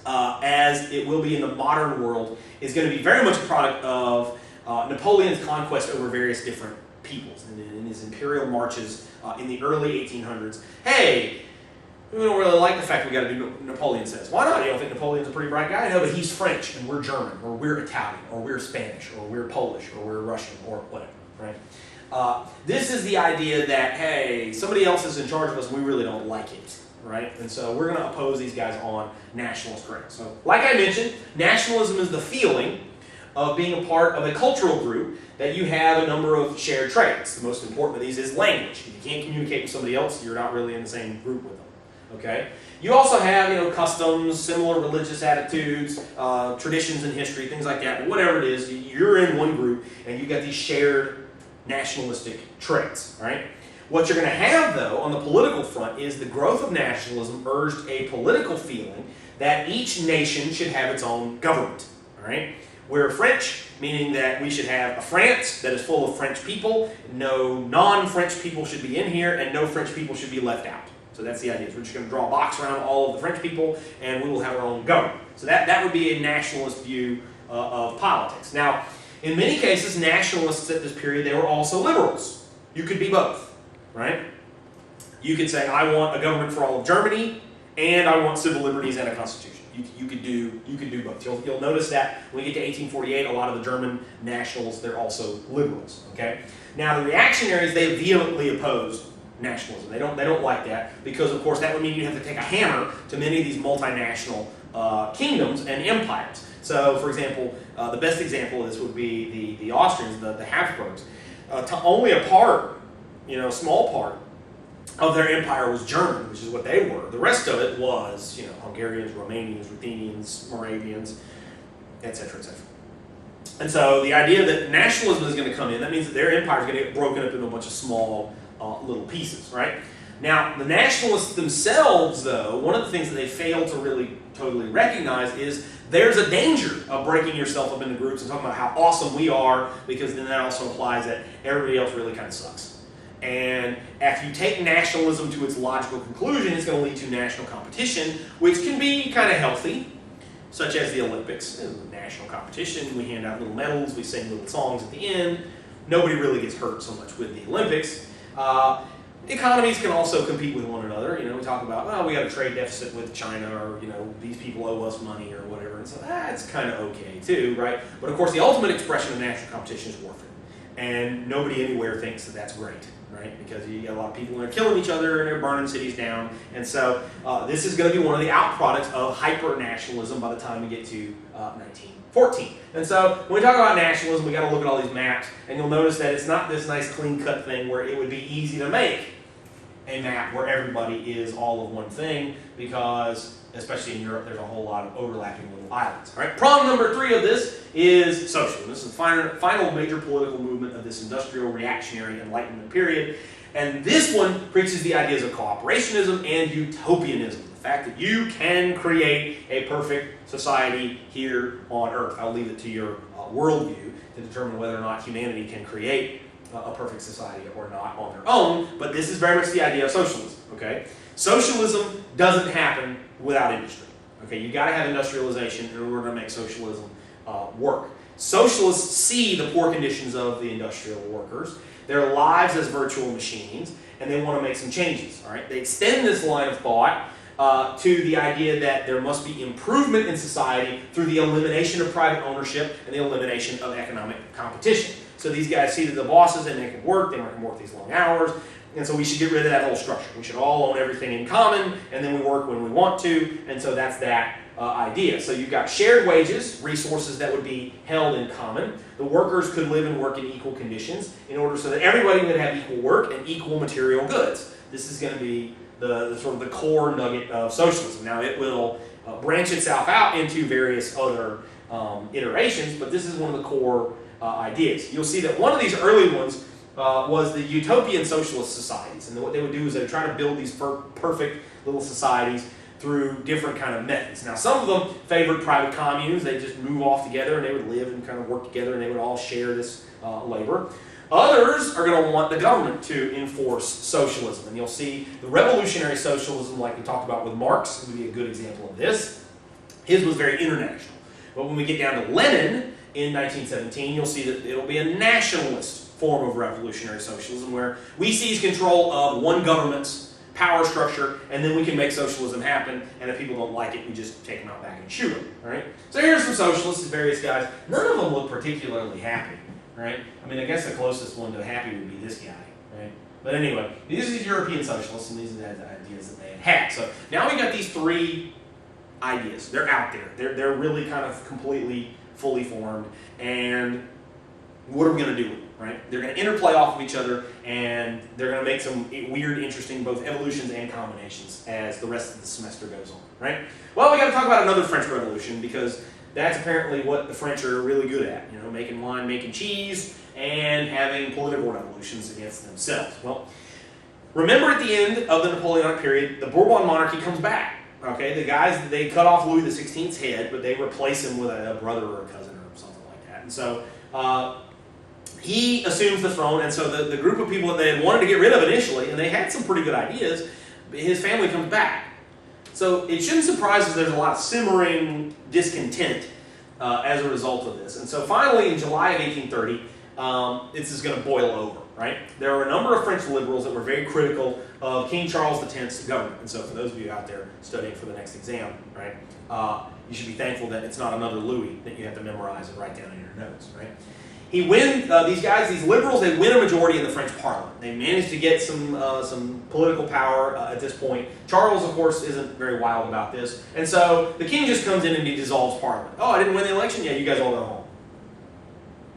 as it will be in the modern world, is going to be very much a product of Napoleon's conquest over various different peoples and in his imperial marches in the early 1800s. Hey, we don't really like the fact we got to do what Napoleon says. Why not? You don't think Napoleon's a pretty bright guy? No, but he's French and we're German, or we're Italian, or we're Spanish, or we're Polish, or we're Russian, or whatever, right? This is the idea that, hey, somebody else is in charge of us and we really don't like it, right? And so we're going to oppose these guys on nationalist grounds. So, like I mentioned, nationalism is the feeling of being a part of a cultural group that you have a number of shared traits. The most important of these is language. If you can't communicate with somebody else, you're not really in the same group with them. Okay? You also have, customs, similar religious attitudes, traditions in history, things like that. But whatever it is, you're in one group and you've got these shared nationalistic traits, right? What you're going to have, though, on the political front is the growth of nationalism urged a political feeling that each nation should have its own government, all right? We're French, meaning that we should have a France that is full of French people. No non-French people should be in here, and no French people should be left out. So that's the idea. We're just going to draw a box around all of the French people, and we will have our own government. So that would be a nationalist view of politics. Now, in many cases, nationalists at this period, they were also liberals. You could be both, right? You could say, I want a government for all of Germany, and I want civil liberties and a constitution. You could do both. You'll notice that when we get to 1848, a lot of the German nationals, they're also liberals. Okay. Now the reactionaries, they vehemently oppose nationalism. They don't like that because, of course, that would mean you have to take a hammer to many of these multinational kingdoms and empires. So, for example, the best example of this would be the Austrians, the Habsburgs. Only a part, a small part of their empire was German, which is what they were. The rest of it was, Hungarians, Romanians, Ruthenians, Moravians, etc., etc. And so the idea that nationalism is going to come in, that means that their empire is going to get broken up into a bunch of small little pieces, right? Now, the nationalists themselves, though, one of the things that they fail to really totally recognize is there's a danger of breaking yourself up into groups and talking about how awesome we are, because then that also implies that everybody else really kind of sucks. And if you take nationalism to its logical conclusion, it's going to lead to national competition, which can be kind of healthy, such as the Olympics. National competition, we hand out little medals, we sing little songs at the end. Nobody really gets hurt so much with the Olympics. Economies can also compete with one another. We talk about, well, we got a trade deficit with China, or, these people owe us money or whatever. And so that's kind of okay too, right? But of course, the ultimate expression of national competition is warfare. And nobody anywhere thinks that that's great, right? Because you get a lot of people that are killing each other and they're burning cities down. And so this is going to be one of the outproducts of hyper-nationalism by the time we get to 1914. And so when we talk about nationalism, we got to look at all these maps, and you'll notice that it's not this nice clean-cut thing where it would be easy to make a map where everybody is all of one thing, because especially in Europe, there's a whole lot of overlapping little islands. All right, prong number 3 of this is socialism. This is the final major political movement of this industrial reactionary Enlightenment period. And this one preaches the ideas of cooperationism and utopianism. The fact that you can create a perfect society here on Earth. I'll leave it to your worldview to determine whether or not humanity can create a perfect society or not on their own, but this is very much the idea of socialism. Okay, socialism doesn't happen without industry. Okay, you got to have industrialization in order to make socialism work. Socialists see the poor conditions of the industrial workers, their lives as virtual machines, and they want to make some changes. All right, they extend this line of thought to the idea that there must be improvement in society through the elimination of private ownership and the elimination of economic competition. So these guys see that the bosses, and they can work these long hours, and so we should get rid of that whole structure. We should all own everything in common, and then we work when we want to, and so that's that idea. So you've got shared wages, resources that would be held in common. The workers could live and work in equal conditions in order so that everybody would have equal work and equal material goods. This is going to be the sort of the core nugget of socialism. Now it will branch itself out into various other iterations, but this is one of the core ideas. You'll see that one of these early ones was the utopian socialist societies, and what they would do is they would try to build these perfect little societies through different kind of methods. Now some of them favored private communes. They just move off together and they would live and kind of work together, and they would all share this labor. Others are going to want the government to enforce socialism, and you'll see the revolutionary socialism, like we talked about with Marx, would be a good example of this. His was very international. But when we get down to Lenin in 1917, you'll see that it'll be a nationalist form of revolutionary socialism, where we seize control of one government's power structure, and then we can make socialism happen, and if people don't like it, we just take them out back and shoot them. Right? So here's some socialists, various guys. None of them look particularly happy. Right? I mean, I guess the closest one to happy would be this guy. Right? But anyway, these are the European socialists, and these are the ideas that they had. So now we got these 3 ideas. They're out there. They're really kind of completely fully formed, and what are we going to do with them? Right? They're going to interplay off of each other, and they're going to make some weird, interesting both evolutions and combinations as the rest of the semester goes on. Right? Well, we got to talk about another French Revolution, because that's apparently what the French are really good at. Making wine, making cheese, and having political revolutions against themselves. Well, remember at the end of the Napoleonic period, the Bourbon monarchy comes back. Okay, the guys, they cut off Louis XVI's head, but they replace him with a brother or a cousin or something like that. And so he assumes the throne, and so the group of people that they had wanted to get rid of initially, and they had some pretty good ideas, his family comes back. So it shouldn't surprise us there's a lot of simmering discontent as a result of this. And so finally, in July of 1830, this is going to boil over. right? There were a number of French liberals that were very critical of King Charles X's government. And so for those of you out there studying for the next exam, right, you should be thankful that it's not another Louis that you have to memorize and write down in your notes, right? He wins, these liberals, they win a majority in the French Parliament. They managed to get some political power at this point. Charles, of course, isn't very wild about this. And so the king just comes in and he dissolves Parliament. Oh, I didn't win the election? Yeah, you guys all go home.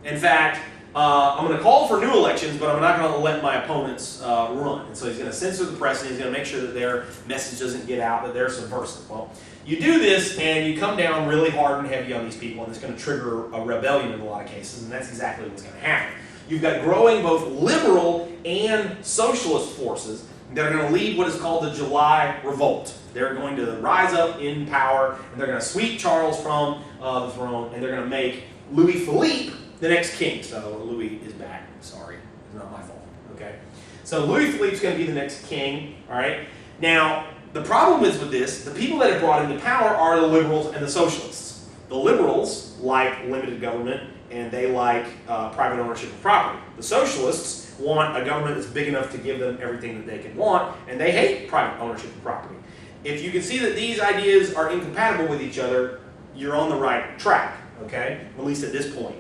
In fact, I'm going to call for new elections, but I'm not going to let my opponents run. And so he's going to censor the press, and he's going to make sure that their message doesn't get out, that they're subversive. Well, you do this, and you come down really hard and heavy on these people, and it's going to trigger a rebellion in a lot of cases, and that's exactly what's going to happen. You've got growing both liberal and socialist forces that are going to lead what is called the July Revolt. They're going to rise up in power, and they're going to sweep Charles from the throne, and they're going to make Louis Philippe the next king. So Louis is back. Sorry, it's not my fault. Okay. So Louis Philippe's going to be the next king. All right. Now the problem is with this: the people that are brought into power are the liberals and the socialists. The liberals like limited government and they like private ownership of property. The socialists want a government that's big enough to give them everything that they can want, and they hate private ownership of property. If you can see that these ideas are incompatible with each other, you're on the right track. Okay, at least at this point.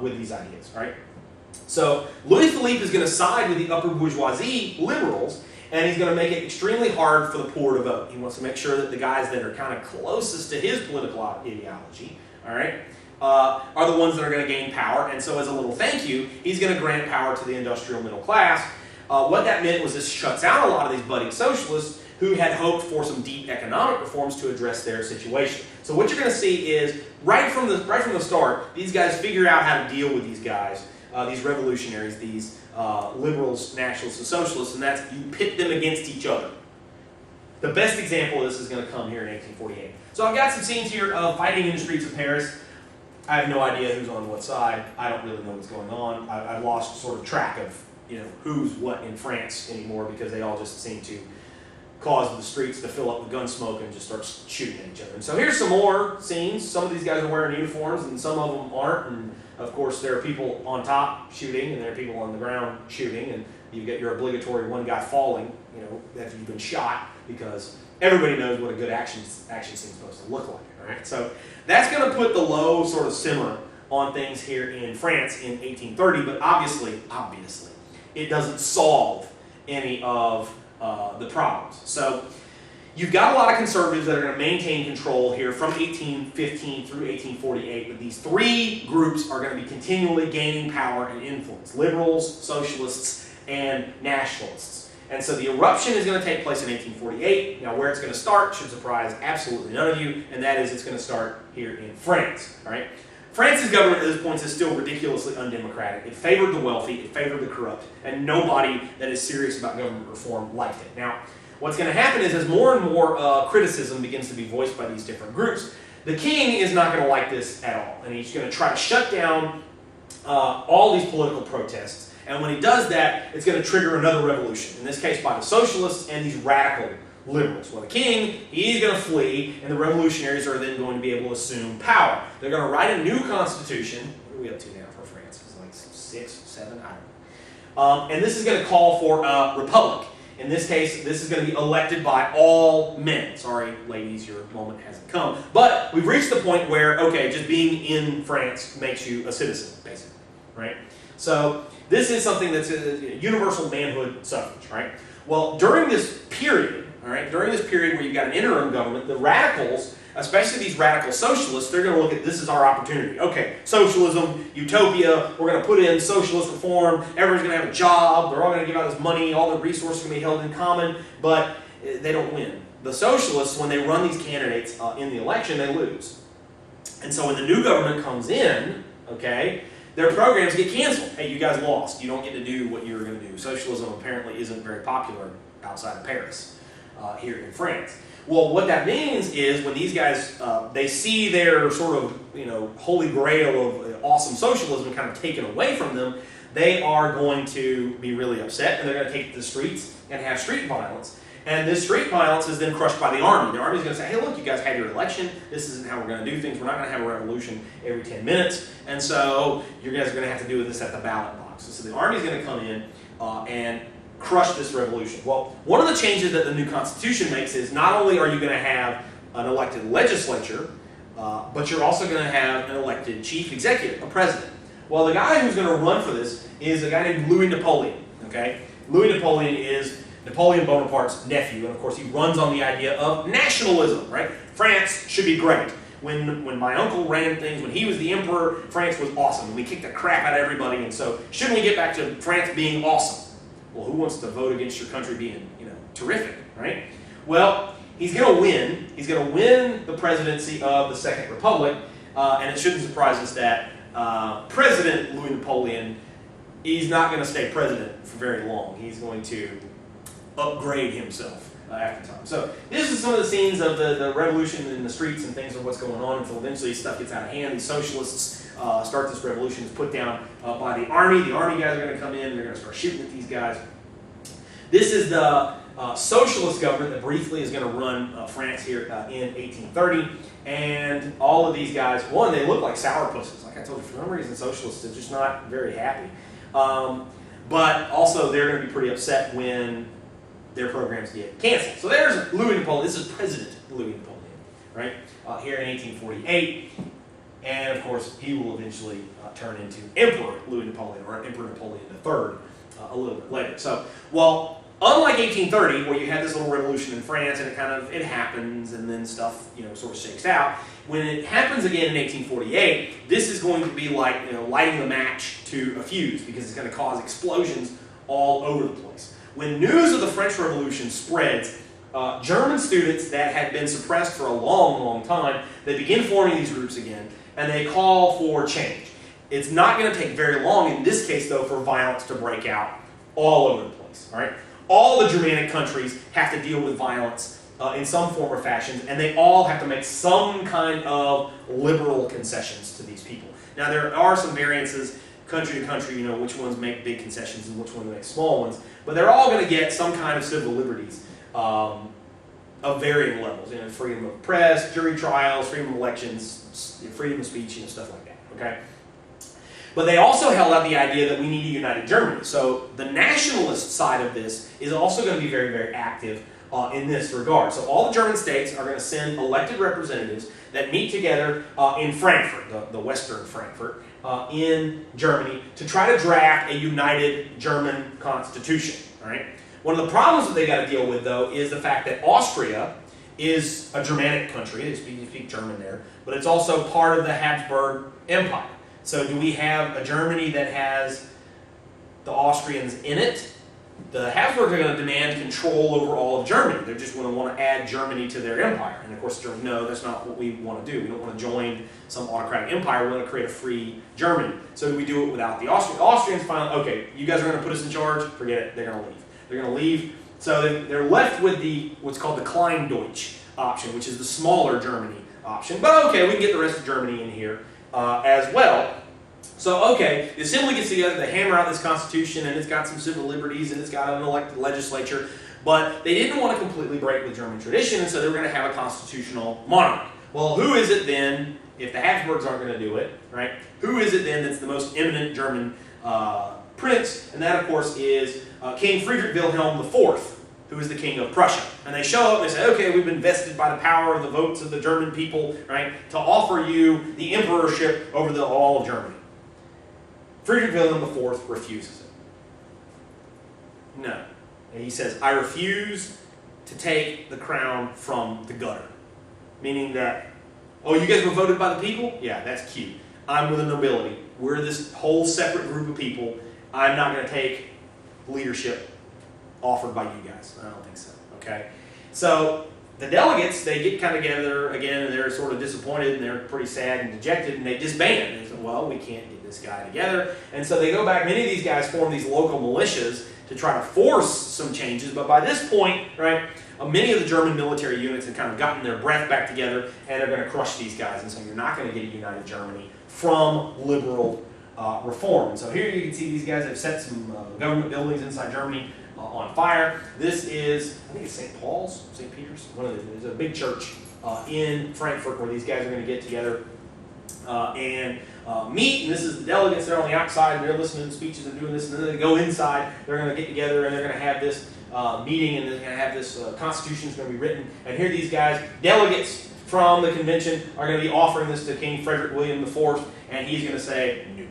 With these ideas, right? So Louis Philippe is going to side with the upper bourgeoisie liberals, and he's going to make it extremely hard for the poor to vote. He wants to make sure that the guys that are kind of closest to his political ideology, all right, are the ones that are going to gain power. And so as a little thank you, he's going to grant power to the industrial middle class. What that meant was this shuts out a lot of these budding socialists who had hoped for some deep economic reforms to address their situation. So what you're going to see is, right from the start, these guys figure out how to deal with these guys, these revolutionaries, these liberals, nationalists, and socialists, and that's you pit them against each other. The best example of this is going to come here in 1848. So I've got some scenes here of fighting in the streets of Paris. I have no idea who's on what side. I don't really know what's going on. I've lost sort of track of who's what in France anymore because they all just seem to cause the streets to fill up with gun smoke and just start shooting at each other. And so here's some more scenes. Some of these guys are wearing uniforms and some of them aren't. And of course there are people on top shooting and there are people on the ground shooting. And you get your obligatory one guy falling, after you've been shot, because everybody knows what a good action scene is supposed to look like. All right? So that's going to put the low sort of simmer on things here in France in 1830. But obviously, it doesn't solve any of the problems. So you've got a lot of conservatives that are going to maintain control here from 1815 through 1848, but these three groups are going to be continually gaining power and influence: liberals, socialists, and nationalists. And so the eruption is going to take place in 1848. Now where it's going to start should surprise absolutely none of you, and that is it's going to start here in France. All right? France's government at this point is still ridiculously undemocratic. It favored the wealthy, it favored the corrupt, and nobody that is serious about government reform liked it. Now, what's going to happen is as more and more criticism begins to be voiced by these different groups, the king is not going to like this at all, and he's going to try to shut down all these political protests. And when he does that, it's going to trigger another revolution, in this case by the socialists and these radical liberals. Well, the king, he's going to flee, and the revolutionaries are then going to be able to assume power. They're going to write a new constitution. What are we up to now for France? It's like 6, 7, I don't know. And this is going to call for a republic. In this case, this is going to be elected by all men. Sorry, ladies, your moment hasn't come. But we've reached the point where, okay, just being in France makes you a citizen, basically, right? So this is something that's a universal manhood suffrage, right? Well, during this period, all right, during this period where you've got an interim government, the radicals, especially these radical socialists, they're going to look at this as our opportunity. Okay, socialism, utopia, we're going to put in socialist reform, everyone's going to have a job, they're all going to give out this money, all the resources are going to be held in common, but they don't win. The socialists, when they run these candidates in the election, they lose. And so when the new government comes in, okay, their programs get canceled. Hey, you guys lost. You don't get to do what you were going to do. Socialism apparently isn't very popular outside of Paris. Here in France. Well, what that means is when these guys, they see their sort of, holy grail of awesome socialism kind of taken away from them, they are going to be really upset, and they're going to take to the streets and have street violence. And this street violence is then crushed by the army. The army is going to say, hey, look, you guys had your election. This isn't how we're going to do things. We're not going to have a revolution every 10 minutes. And so you guys are going to have to do this at the ballot box. Volks. So the army is going to come in and crush this revolution. Well, one of the changes that the new Constitution makes is not only are you going to have an elected legislature, but you're also going to have an elected chief executive, a president. Well, the guy who's going to run for this is a guy named Louis Napoleon. Okay, Louis Napoleon is Napoleon Bonaparte's nephew, and of course he runs on the idea of nationalism. Right? France should be great. When my uncle ran things, when he was the emperor, France was awesome. We kicked the crap out of everybody, and so shouldn't we get back to France being awesome? Well, who wants to vote against your country being, terrific, right? Well, he's going to win. He's going to win the presidency of the Second Republic, and it shouldn't surprise us that President Louis Napoleon, he's not going to stay president for very long. He's going to upgrade himself after time. So this is some of the scenes of the revolution in the streets and things of what's going on until eventually stuff gets out of hand. These socialists start this revolution. It's put down by the army. The army guys are going to come in. They're going to start shooting at these guys. This is the socialist government that briefly is going to run France here in 1830. And all of these guys, one, they look like sourpusses. Like I told you, for some reason, socialists are just not very happy. But also, they're going to be pretty upset when their programs get canceled. So there's Louis Napoleon. This is President Louis Napoleon, right? Here in 1848. And of course, he will eventually turn into Emperor Louis Napoleon, or Emperor Napoleon III a little bit later. So, well, unlike 1830, where you had this little revolution in France, and it happens, and then stuff, sort of shakes out. When it happens again in 1848, this is going to be like, lighting the match to a fuse, because it's going to cause explosions all over the place. When news of the French Revolution spreads, German students that had been suppressed for a long, long time, they begin forming these groups again, and they call for change. It's not going to take very long, in this case, though, for violence to break out all over the place. All right? All the Germanic countries have to deal with violence in some form or fashion, and they all have to make some kind of liberal concessions to these people. Now, there are some variances country to country, which ones make big concessions and which ones make small ones, but they're all going to get some kind of civil liberties of varying levels. Freedom of press, jury trials, freedom of elections, freedom of speech, stuff like that. Okay? But they also held out the idea that we need a united Germany. So the nationalist side of this is also going to be very, very active in this regard. So all the German states are going to send elected representatives that meet together in Frankfurt, the Western Frankfurt, in Germany, to try to draft a united German constitution. All right? One of the problems that they got to deal with, though, is the fact that Austria is a Germanic country. They speak German there, but it's also part of the Habsburg Empire. So do we have a Germany that has the Austrians in it? The Habsburgs are going to demand control over all of Germany. They're just going to want to add Germany to their empire. And of course, no, that's not what we want to do. We don't want to join some autocratic empire. We want to create a free Germany. So we do it without the Austrians. The Austrians finally, okay, you guys are going to put us in charge? Forget it. They're going to leave. They're going to leave. So they're left with what's called the Kleindeutsch option, which is the smaller Germany option. But okay, we can get the rest of Germany in here as well. So, okay, the Assembly gets together, they hammer out this Constitution, and it's got some civil liberties, and it's got an elected legislature, but they didn't want to completely break with German tradition, and so they were going to have a constitutional monarch. Well, who is it then, if the Habsburgs aren't going to do it, right, who is it then that's the most eminent German prince? And that, of course, is King Friedrich Wilhelm IV, who is the king of Prussia. And they show up and they say, okay, we've been vested by the power of the votes of the German people, right, to offer you the emperorship over all of Germany. Friedrich Wilhelm IV refuses it. No. And he says, I refuse to take the crown from the gutter. Meaning that, oh, you guys were voted by the people? Yeah, that's cute. I'm with the nobility. We're this whole separate group of people. I'm not going to take leadership offered by you guys. I don't think so. Okay? So the delegates, they get kind of together again, and they're sort of disappointed, and they're pretty sad and dejected, and they disband. They say, well, we can't get this guy together. And so they go back. Many of these guys form these local militias to try to force some changes. But by this point, right, many of the German military units have kind of gotten their breath back together, and they're going to crush these guys. And so you're not going to get a united Germany from liberal reform. And so here you can see these guys have set some government buildings inside Germany on fire. This is, I think it's St. Paul's, St. Peter's, one of the, there's a big church in Frankfurt where these guys are going to get together and meet, and this is the delegates. They're on the outside, and they're listening to speeches and doing this, and then they go inside. They're going to get together, and they're going to have this meeting, and they're going to have this constitution is going to be written. And here these guys, delegates from the convention, are going to be offering this to King Frederick William IV, and he's going to say no.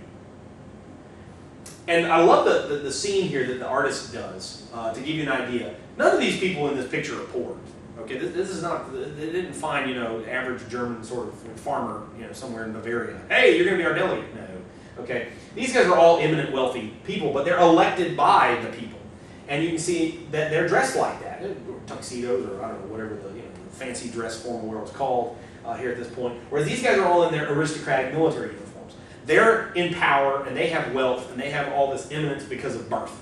And I love the scene here that the artist does to give you an idea. None of these people in this picture are poor. Okay, this is not. They didn't find average German sort of farmer somewhere in Bavaria. Hey, you're going to be our delegate. No. Okay, these guys are all eminent wealthy people, but they're elected by the people, and you can see that they're dressed like that, tuxedos or I don't know whatever the fancy dress formal wear was called here at this point. Whereas these guys are all in their aristocratic military uniforms. They're in power and they have wealth and they have all this eminence because of birth,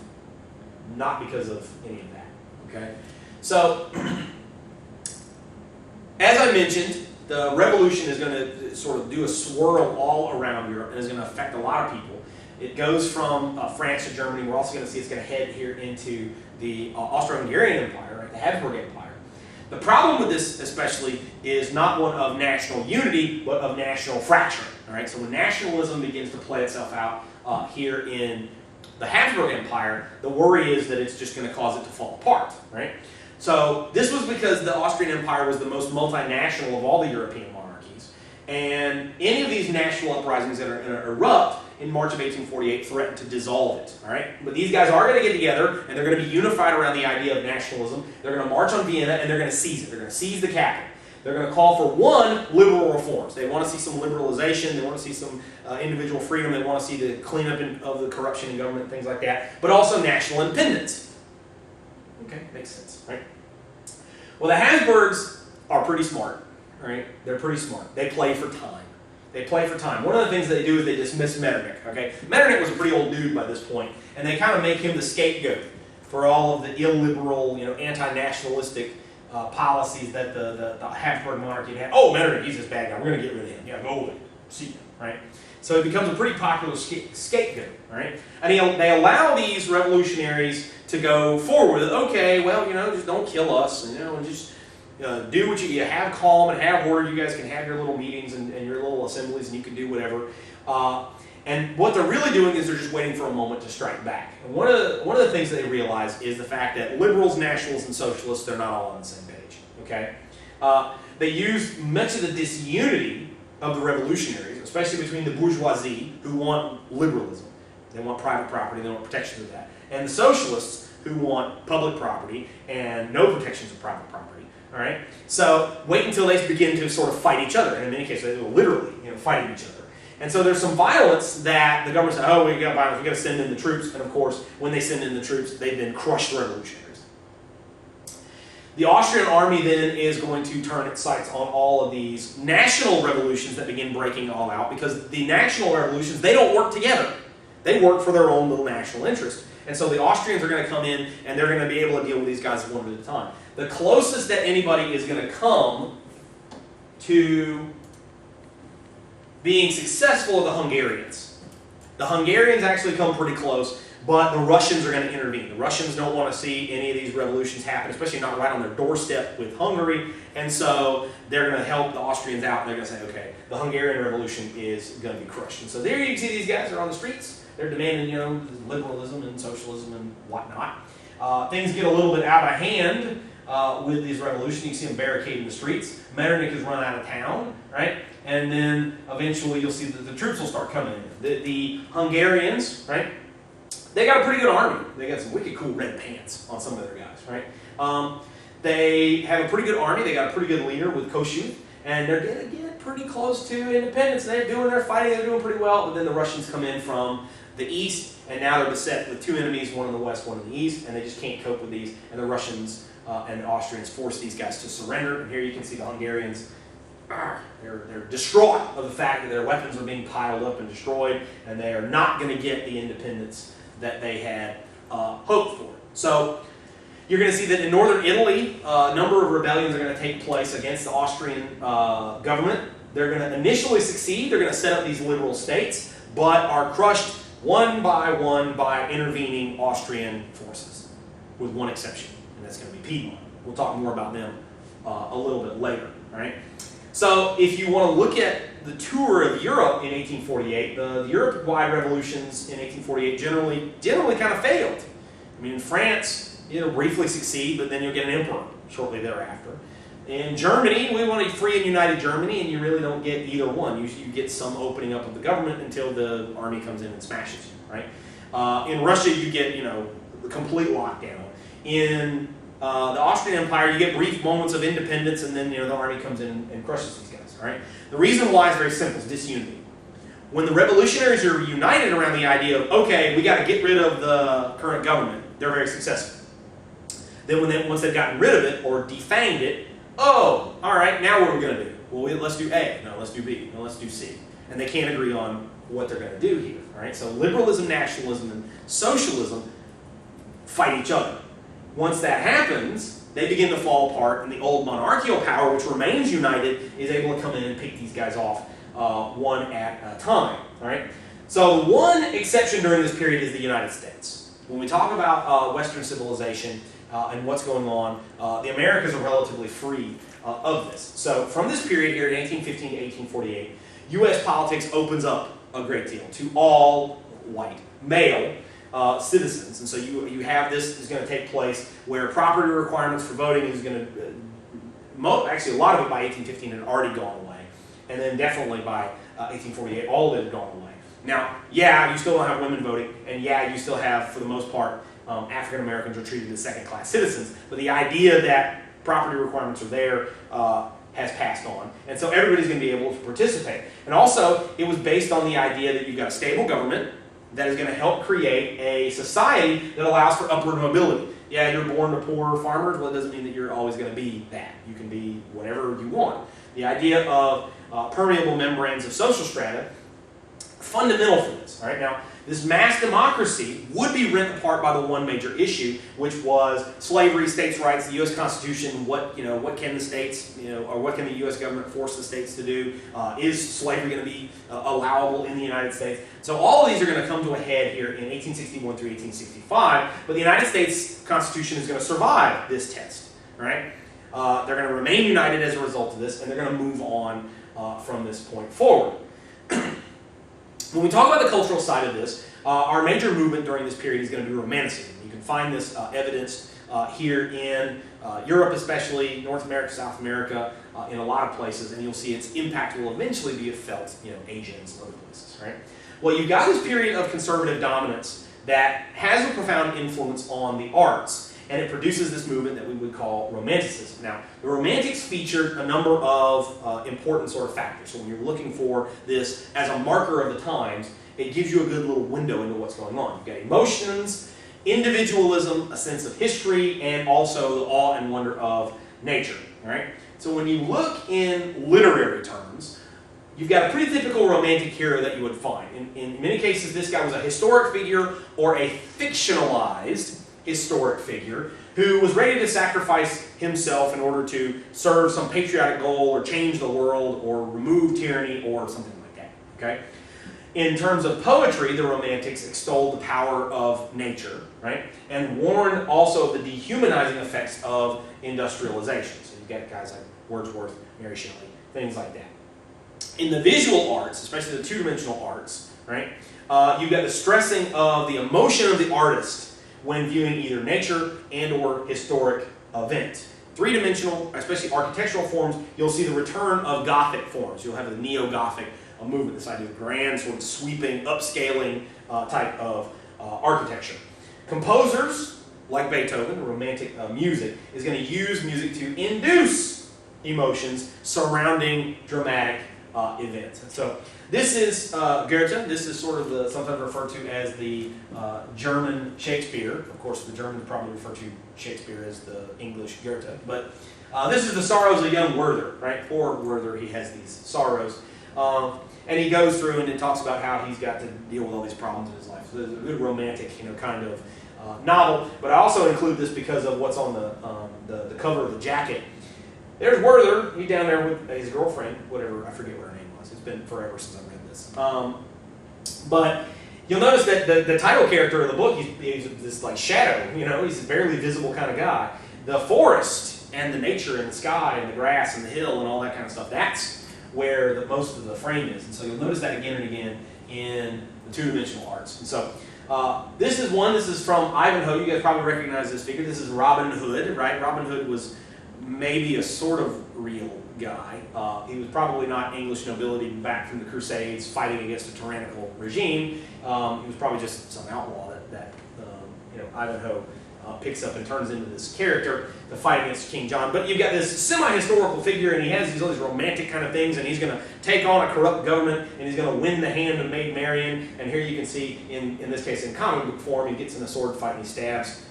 not because of any of that. Okay, so. As I mentioned, the revolution is going to sort of do a swirl all around Europe and is going to affect a lot of people. It goes from France to Germany. We're also going to see it's going to head here into the Austro-Hungarian Empire, right, the Habsburg Empire. The problem with this especially is not one of national unity, but of national fracture. All right? So when nationalism begins to play itself out here in the Habsburg Empire, the worry is that it's just going to cause it to fall apart. Right? So this was because the Austrian Empire was the most multinational of all the European monarchies. And any of these national uprisings that are going to erupt in March of 1848 threaten to dissolve it. All right? But these guys are going to get together, and they're going to be unified around the idea of nationalism. They're going to march on Vienna, and they're going to seize it. They're going to seize the capital. They're going to call for, one, liberal reforms. They want to see some liberalization. They want to see some individual freedom. They want to see the cleanup of the corruption in government, things like that. But also national independence. Okay, makes sense, right? Well, the Habsburgs are pretty smart, right? They're pretty smart. They play for time. They play for time. One of the things they do is they dismiss Metternich, okay? Metternich was a pretty old dude by this point, and they kind of make him the scapegoat for all of the illiberal, anti-nationalistic policies that the Habsburg monarchy had. Oh, Metternich, he's this bad guy. We're going to get rid of him. Yeah, go away. See him, right? So he becomes a pretty popular scapegoat, right? And they allow these revolutionaries to go forward. Okay, well, just don't kill us, and just do what you have calm and have order. You guys can have your little meetings and your little assemblies, and you can do whatever. And what they're really doing is they're just waiting for a moment to strike back. And one of the things they realize is the fact that liberals, nationalists, and socialists, they're not all on the same page. Okay, they use much of the disunity of the revolutionaries, especially between the bourgeoisie, who want liberalism. They want private property, they want protections of that. And the socialists, who want public property and no protections of private property. All right? So wait until they begin to sort of fight each other. And in many cases, they will literally fighting each other. And so there's some violence that the government said, oh, we got violence, we got to send in the troops. And of course, when they send in the troops, they then crush the revolutionaries. The Austrian army then is going to turn its sights on all of these national revolutions that begin breaking all out, because the national revolutions, they don't work together. They work for their own little national interest. And so the Austrians are going to come in, and they're going to be able to deal with these guys one at a time. The closest that anybody is going to come to being successful are the Hungarians. The Hungarians actually come pretty close, but the Russians are going to intervene. The Russians don't want to see any of these revolutions happen, especially not right on their doorstep with Hungary. And so they're going to help the Austrians out, and they're going to say, okay, the Hungarian Revolution is going to be crushed. And so there you can see these guys are on the streets. They're demanding, liberalism and socialism and whatnot. Things get a little bit out of hand with these revolutions. You can see them barricading the streets. Metternich is run out of town, right? And then eventually you'll see that the troops will start coming in. The Hungarians, right? They got a pretty good army. They got some wicked cool red pants on some of their guys, right? They have a pretty good army. They got a pretty good leader with Kossuth. And they're going to get pretty close to independence. They're doing their fighting. They're doing pretty well. But then the Russians come in from the east, and now they're beset with two enemies, one in the west, one in the east, and they just can't cope with these. And the Russians and the Austrians force these guys to surrender. And here you can see the Hungarians. They're distraught of the fact that their weapons are being piled up and destroyed, and they are not going to get the independence that they had hoped for. So you're going to see that in northern Italy, a number of rebellions are going to take place against the Austrian government. They're going to initially succeed. They're going to set up these liberal states, but are crushed one by intervening Austrian forces, with one exception, and that's going to be Piedmont. We'll talk more about them a little bit later. All right. So if you want to look at the tour of Europe in 1848, the Europe-wide revolutions in 1848 generally kind of failed. I mean, in France, briefly succeed, but then you'll get an emperor shortly thereafter. In Germany, we want a free and united Germany, and you really don't get either one. You get some opening up of the government until the army comes in and smashes you, right? In Russia, you get, the complete lockdown. In the Austrian Empire, you get brief moments of independence, and then the army comes in and crushes these guys. All right? The reason why is very simple: it's disunity. When the revolutionaries are united around the idea of, okay, we got to get rid of the current government, they're very successful. Then once they've gotten rid of it or defanged it, oh, all right, now what are we going to do? Well, let's do A. No, let's do B. No, let's do C. And they can't agree on what they're going to do here. All right? So liberalism, nationalism, and socialism fight each other. Once that happens, they begin to fall apart, and the old monarchical power, which remains united, is able to come in and pick these guys off one at a time. All right? So one exception during this period is the United States. When we talk about Western civilization and what's going on, the Americas are relatively free of this. So from this period here, in 1815 to 1848, U.S. politics opens up a great deal to all white, male citizens. And so you have this is going to take place where property requirements for voting is going to, actually a lot of it by 1815 had already gone away. And then definitely by 1848, all of it had gone away. Now, yeah, you still don't have women voting, and yeah, you still have, for the most part, African Americans are treated as second-class citizens. But the idea that property requirements are there has passed on. And so everybody's going to be able to participate. And also, it was based on the idea that you've got a stable government that is going to help create a society that allows for upward mobility. Yeah, you're born to poor farmers, well, it doesn't mean that you're always going to be that. You can be whatever you want. The idea of permeable membranes of social strata, fundamental for this. All right, now, this mass democracy would be rent apart by the one major issue, which was slavery, states' rights, the U.S. Constitution. What can the states, or what can the U.S. government force the states to do? Is slavery going to be allowable in the United States? So all of these are going to come to a head here in 1861 through 1865. But the United States Constitution is going to survive this test. All right, they're going to remain united as a result of this, and they're going to move on from this point forward. When we talk about the cultural side of this, our major movement during this period is going to be Romanticism. You can find this evidenced here in Europe, especially North America, South America, in a lot of places, and you'll see its impact will eventually be felt, Asia and some other places, right? Well, you've got this period of conservative dominance that has a profound influence on the arts, and it produces this movement that we would call Romanticism. Now, the Romantics featured a number of important sort of factors. So when you're looking for this as a marker of the times, it gives you a good little window into what's going on. You've got emotions, individualism, a sense of history, and also the awe and wonder of nature. All right? So when you look in literary terms, you've got a pretty typical romantic hero that you would find. In many cases, this guy was a historic figure or a fictionalized historic figure who was ready to sacrifice himself in order to serve some patriotic goal or change the world or remove tyranny or something like that. Okay? In terms of poetry, the Romantics extolled the power of nature, right? And warned also of the dehumanizing effects of industrialization. So you get guys like Wordsworth, Mary Shelley, things like that. In the visual arts, especially the two-dimensional arts, right? You've got the stressing of the emotion of the artist when viewing either nature and or historic event. Three-dimensional, especially architectural forms, you'll see the return of Gothic forms. You'll have the Neo-Gothic movement, this idea of grand, sort of sweeping, upscaling type of architecture. Composers, like Beethoven, romantic music, is going to use music to induce emotions surrounding dramatic events. And so this is Goethe. This is sort of sometimes referred to as the German Shakespeare. Of course, the Germans probably refer to Shakespeare as the English Goethe. But this is the sorrows of young Werther, right? Poor Werther, he has these sorrows. And he goes through and it talks about how he's got to deal with all these problems in his life. So it's a good romantic, kind of novel. But I also include this because of what's on the cover of the jacket. There's Werther. He's down there with his girlfriend, whatever, I forget what her name was. It's been forever since I've read this. But you'll notice that the title character of the book, he's this like shadow, he's a barely visible kind of guy. The forest and the nature and the sky and the grass and the hill and all that kind of stuff. That's where most of the frame is. And so you'll notice that again and again in the two-dimensional arts. And so this is from Ivanhoe. You guys probably recognize this figure. This is Robin Hood, right? Robin Hood was maybe a sort of real guy. He was probably not English nobility back from the Crusades fighting against a tyrannical regime. He was probably just some outlaw that Ivanhoe picks up and turns into this character to fight against King John. But you've got this semi-historical figure, and he has all these romantic kind of things, and he's going to take on a corrupt government, and he's going to win the hand of Maid Marian. And here you can see, in this case, in comic book form, he gets in a sword fight and he stabs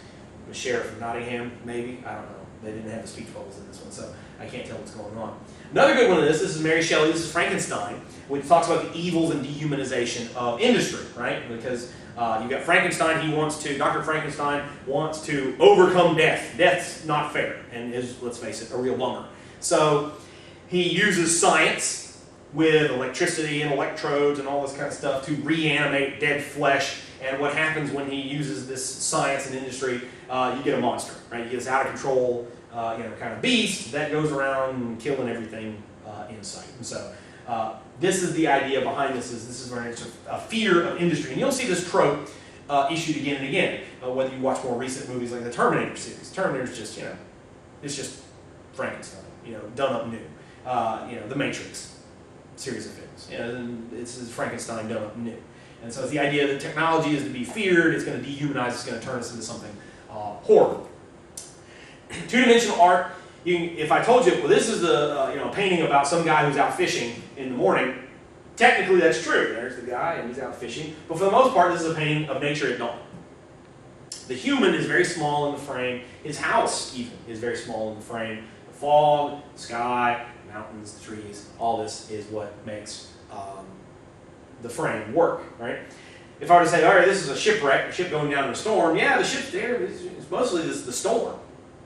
the sheriff of Nottingham, maybe. I don't know. They didn't have the speech bubbles in this one, so I can't tell what's going on. Another good one of this is Mary Shelley. This is Frankenstein, which talks about the evils and dehumanization of industry, right? Because you've got Frankenstein, Dr. Frankenstein wants to overcome death. Death's not fair, and is, let's face it, a real bummer. So he uses science with electricity and electrodes and all this kind of stuff to reanimate dead flesh. And what happens when he uses this science and industry, you get a monster, right? You get this out of control, kind of beast that goes around killing everything in sight. And so this is the idea behind this is very much a fear of industry. And you'll see this trope issued again and again, whether you watch more recent movies like the Terminator series. Terminator's just, it's just Frankenstein, done up new. The Matrix series of films. And it's Frankenstein done up new. And so it's the idea that technology is to be feared, it's going to dehumanize, it's going to turn us into something horrible. Two-dimensional art, if I told you, well, this is a painting about some guy who's out fishing in the morning, technically that's true. There's the guy and he's out fishing. But for the most part, this is a painting of nature at dawn. The human is very small in the frame. His house, even, is very small in the frame. The fog, the sky, mountains, the trees, all this is what makes the frame work, right? If I were to say, all right, this is a shipwreck, a ship going down in a storm, yeah, the ship's there, it's mostly the storm,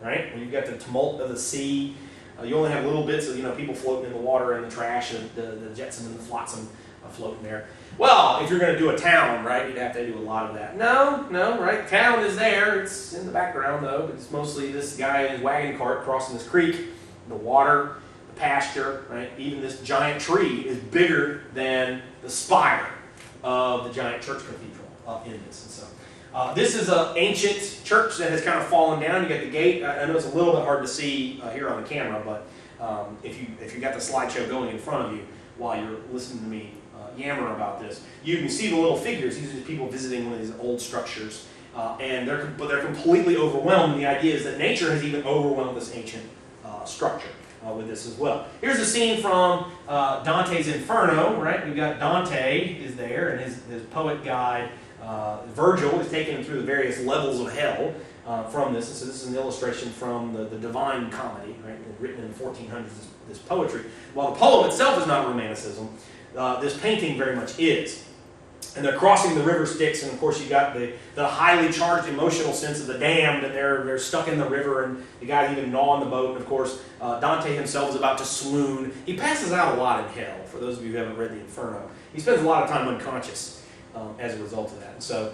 right? When you've got the tumult of the sea, you only have little bits of, people floating in the water and the trash, and the jetsam and the flotsam floating there. Well, if you're going to do a town, right, you'd have to do a lot of that. No, right? Town is there, it's in the background, though, but it's mostly this guy in his wagon cart crossing this creek, the water, pasture, right? Even this giant tree is bigger than the spire of the giant church cathedral in this. And so, this is an ancient church that has kind of fallen down. You got the gate. I know it's a little bit hard to see here on the camera, but if you got the slideshow going in front of you while you're listening to me yammer about this, you can see the little figures. These are people visiting one of these old structures, and they're completely overwhelmed. And the idea is that nature has even overwhelmed this ancient structure. With this as well. Here's a scene from Dante's Inferno, right? We've got Dante is there, and his poet guide, Virgil, is taking him through the various levels of hell from this. And so this is an illustration from the Divine Comedy, right? Written in the 1400s, this poetry. While the poem itself is not romanticism, this painting very much is. And they're crossing the river Styx, and of course you've got the highly charged emotional sense of the damned, and they're stuck in the river, and the guy's even gnawing the boat, and of course Dante himself is about to swoon. He passes out a lot in hell, for those of you who haven't read the Inferno. He spends a lot of time unconscious as a result of that. And so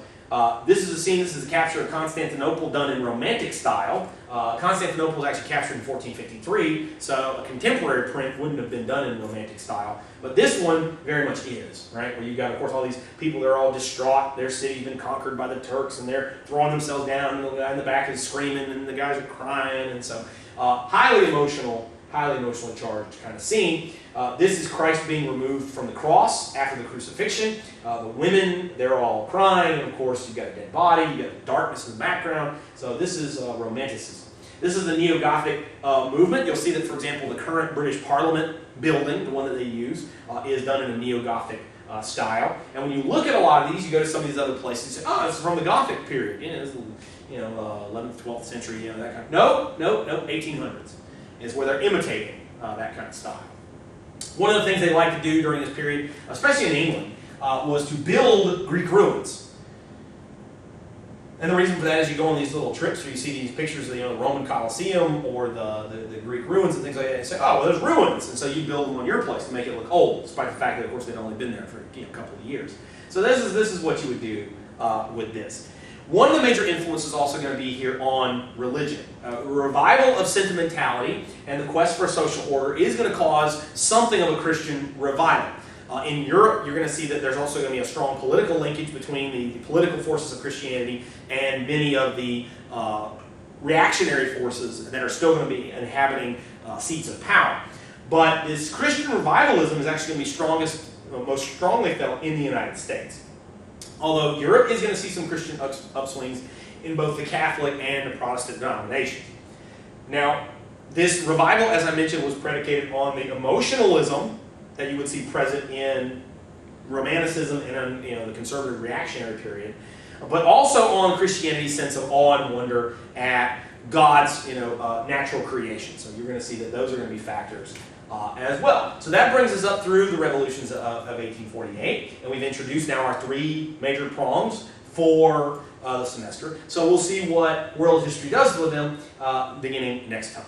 this is a scene, this is a capture of Constantinople done in Romantic style. Constantinople was actually captured in 1453, so a contemporary print wouldn't have been done in Romantic style. But this one very much is, right? Where you've got, of course, all these people, they're all distraught. Their city's been conquered by the Turks, and they're throwing themselves down, and the guy in the back is screaming, and the guys are crying. And so highly emotionally charged kind of scene. This is Christ being removed from the cross after the crucifixion. The women, they're all crying. And of course, you've got a dead body. You've got the darkness in the background. So this is Romanticism. This is the Neo-Gothic movement. You'll see that, for example, the current British Parliament building, the one that they use, is done in a Neo-Gothic style. And when you look at a lot of these, you go to some of these other places and say, oh, this is from the Gothic period. This is, 11th, 12th century, that kind of... No, 1800s is where they're imitating that kind of style. One of the things they liked to do during this period, especially in England, was to build Greek ruins. And the reason for that is you go on these little trips where you see these pictures of the Roman Colosseum or the Greek ruins and things like that, and you say, oh, well, there's ruins. And so you build them on your place to make it look old, despite the fact that, of course, they'd only been there for a couple of years. So this is what you would do with this. One of the major influences is also going to be here on religion. Revival of sentimentality and the quest for social order is going to cause something of a Christian revival. In Europe, you're going to see that there's also going to be a strong political linkage between the political forces of Christianity and many of the reactionary forces that are still going to be inhabiting seats of power. But this Christian revivalism is actually going to be most strongly felt in the United States. Although Europe is going to see some Christian upswings in both the Catholic and the Protestant denominations. Now, this revival, as I mentioned, was predicated on the emotionalism that you would see present in Romanticism and the conservative reactionary period, but also on Christianity's sense of awe and wonder at God's natural creation. So you're going to see that those are going to be factors as well. So that brings us up through the revolutions of 1848, and we've introduced now our three major prongs for the semester. So we'll see what world history does with them beginning next time.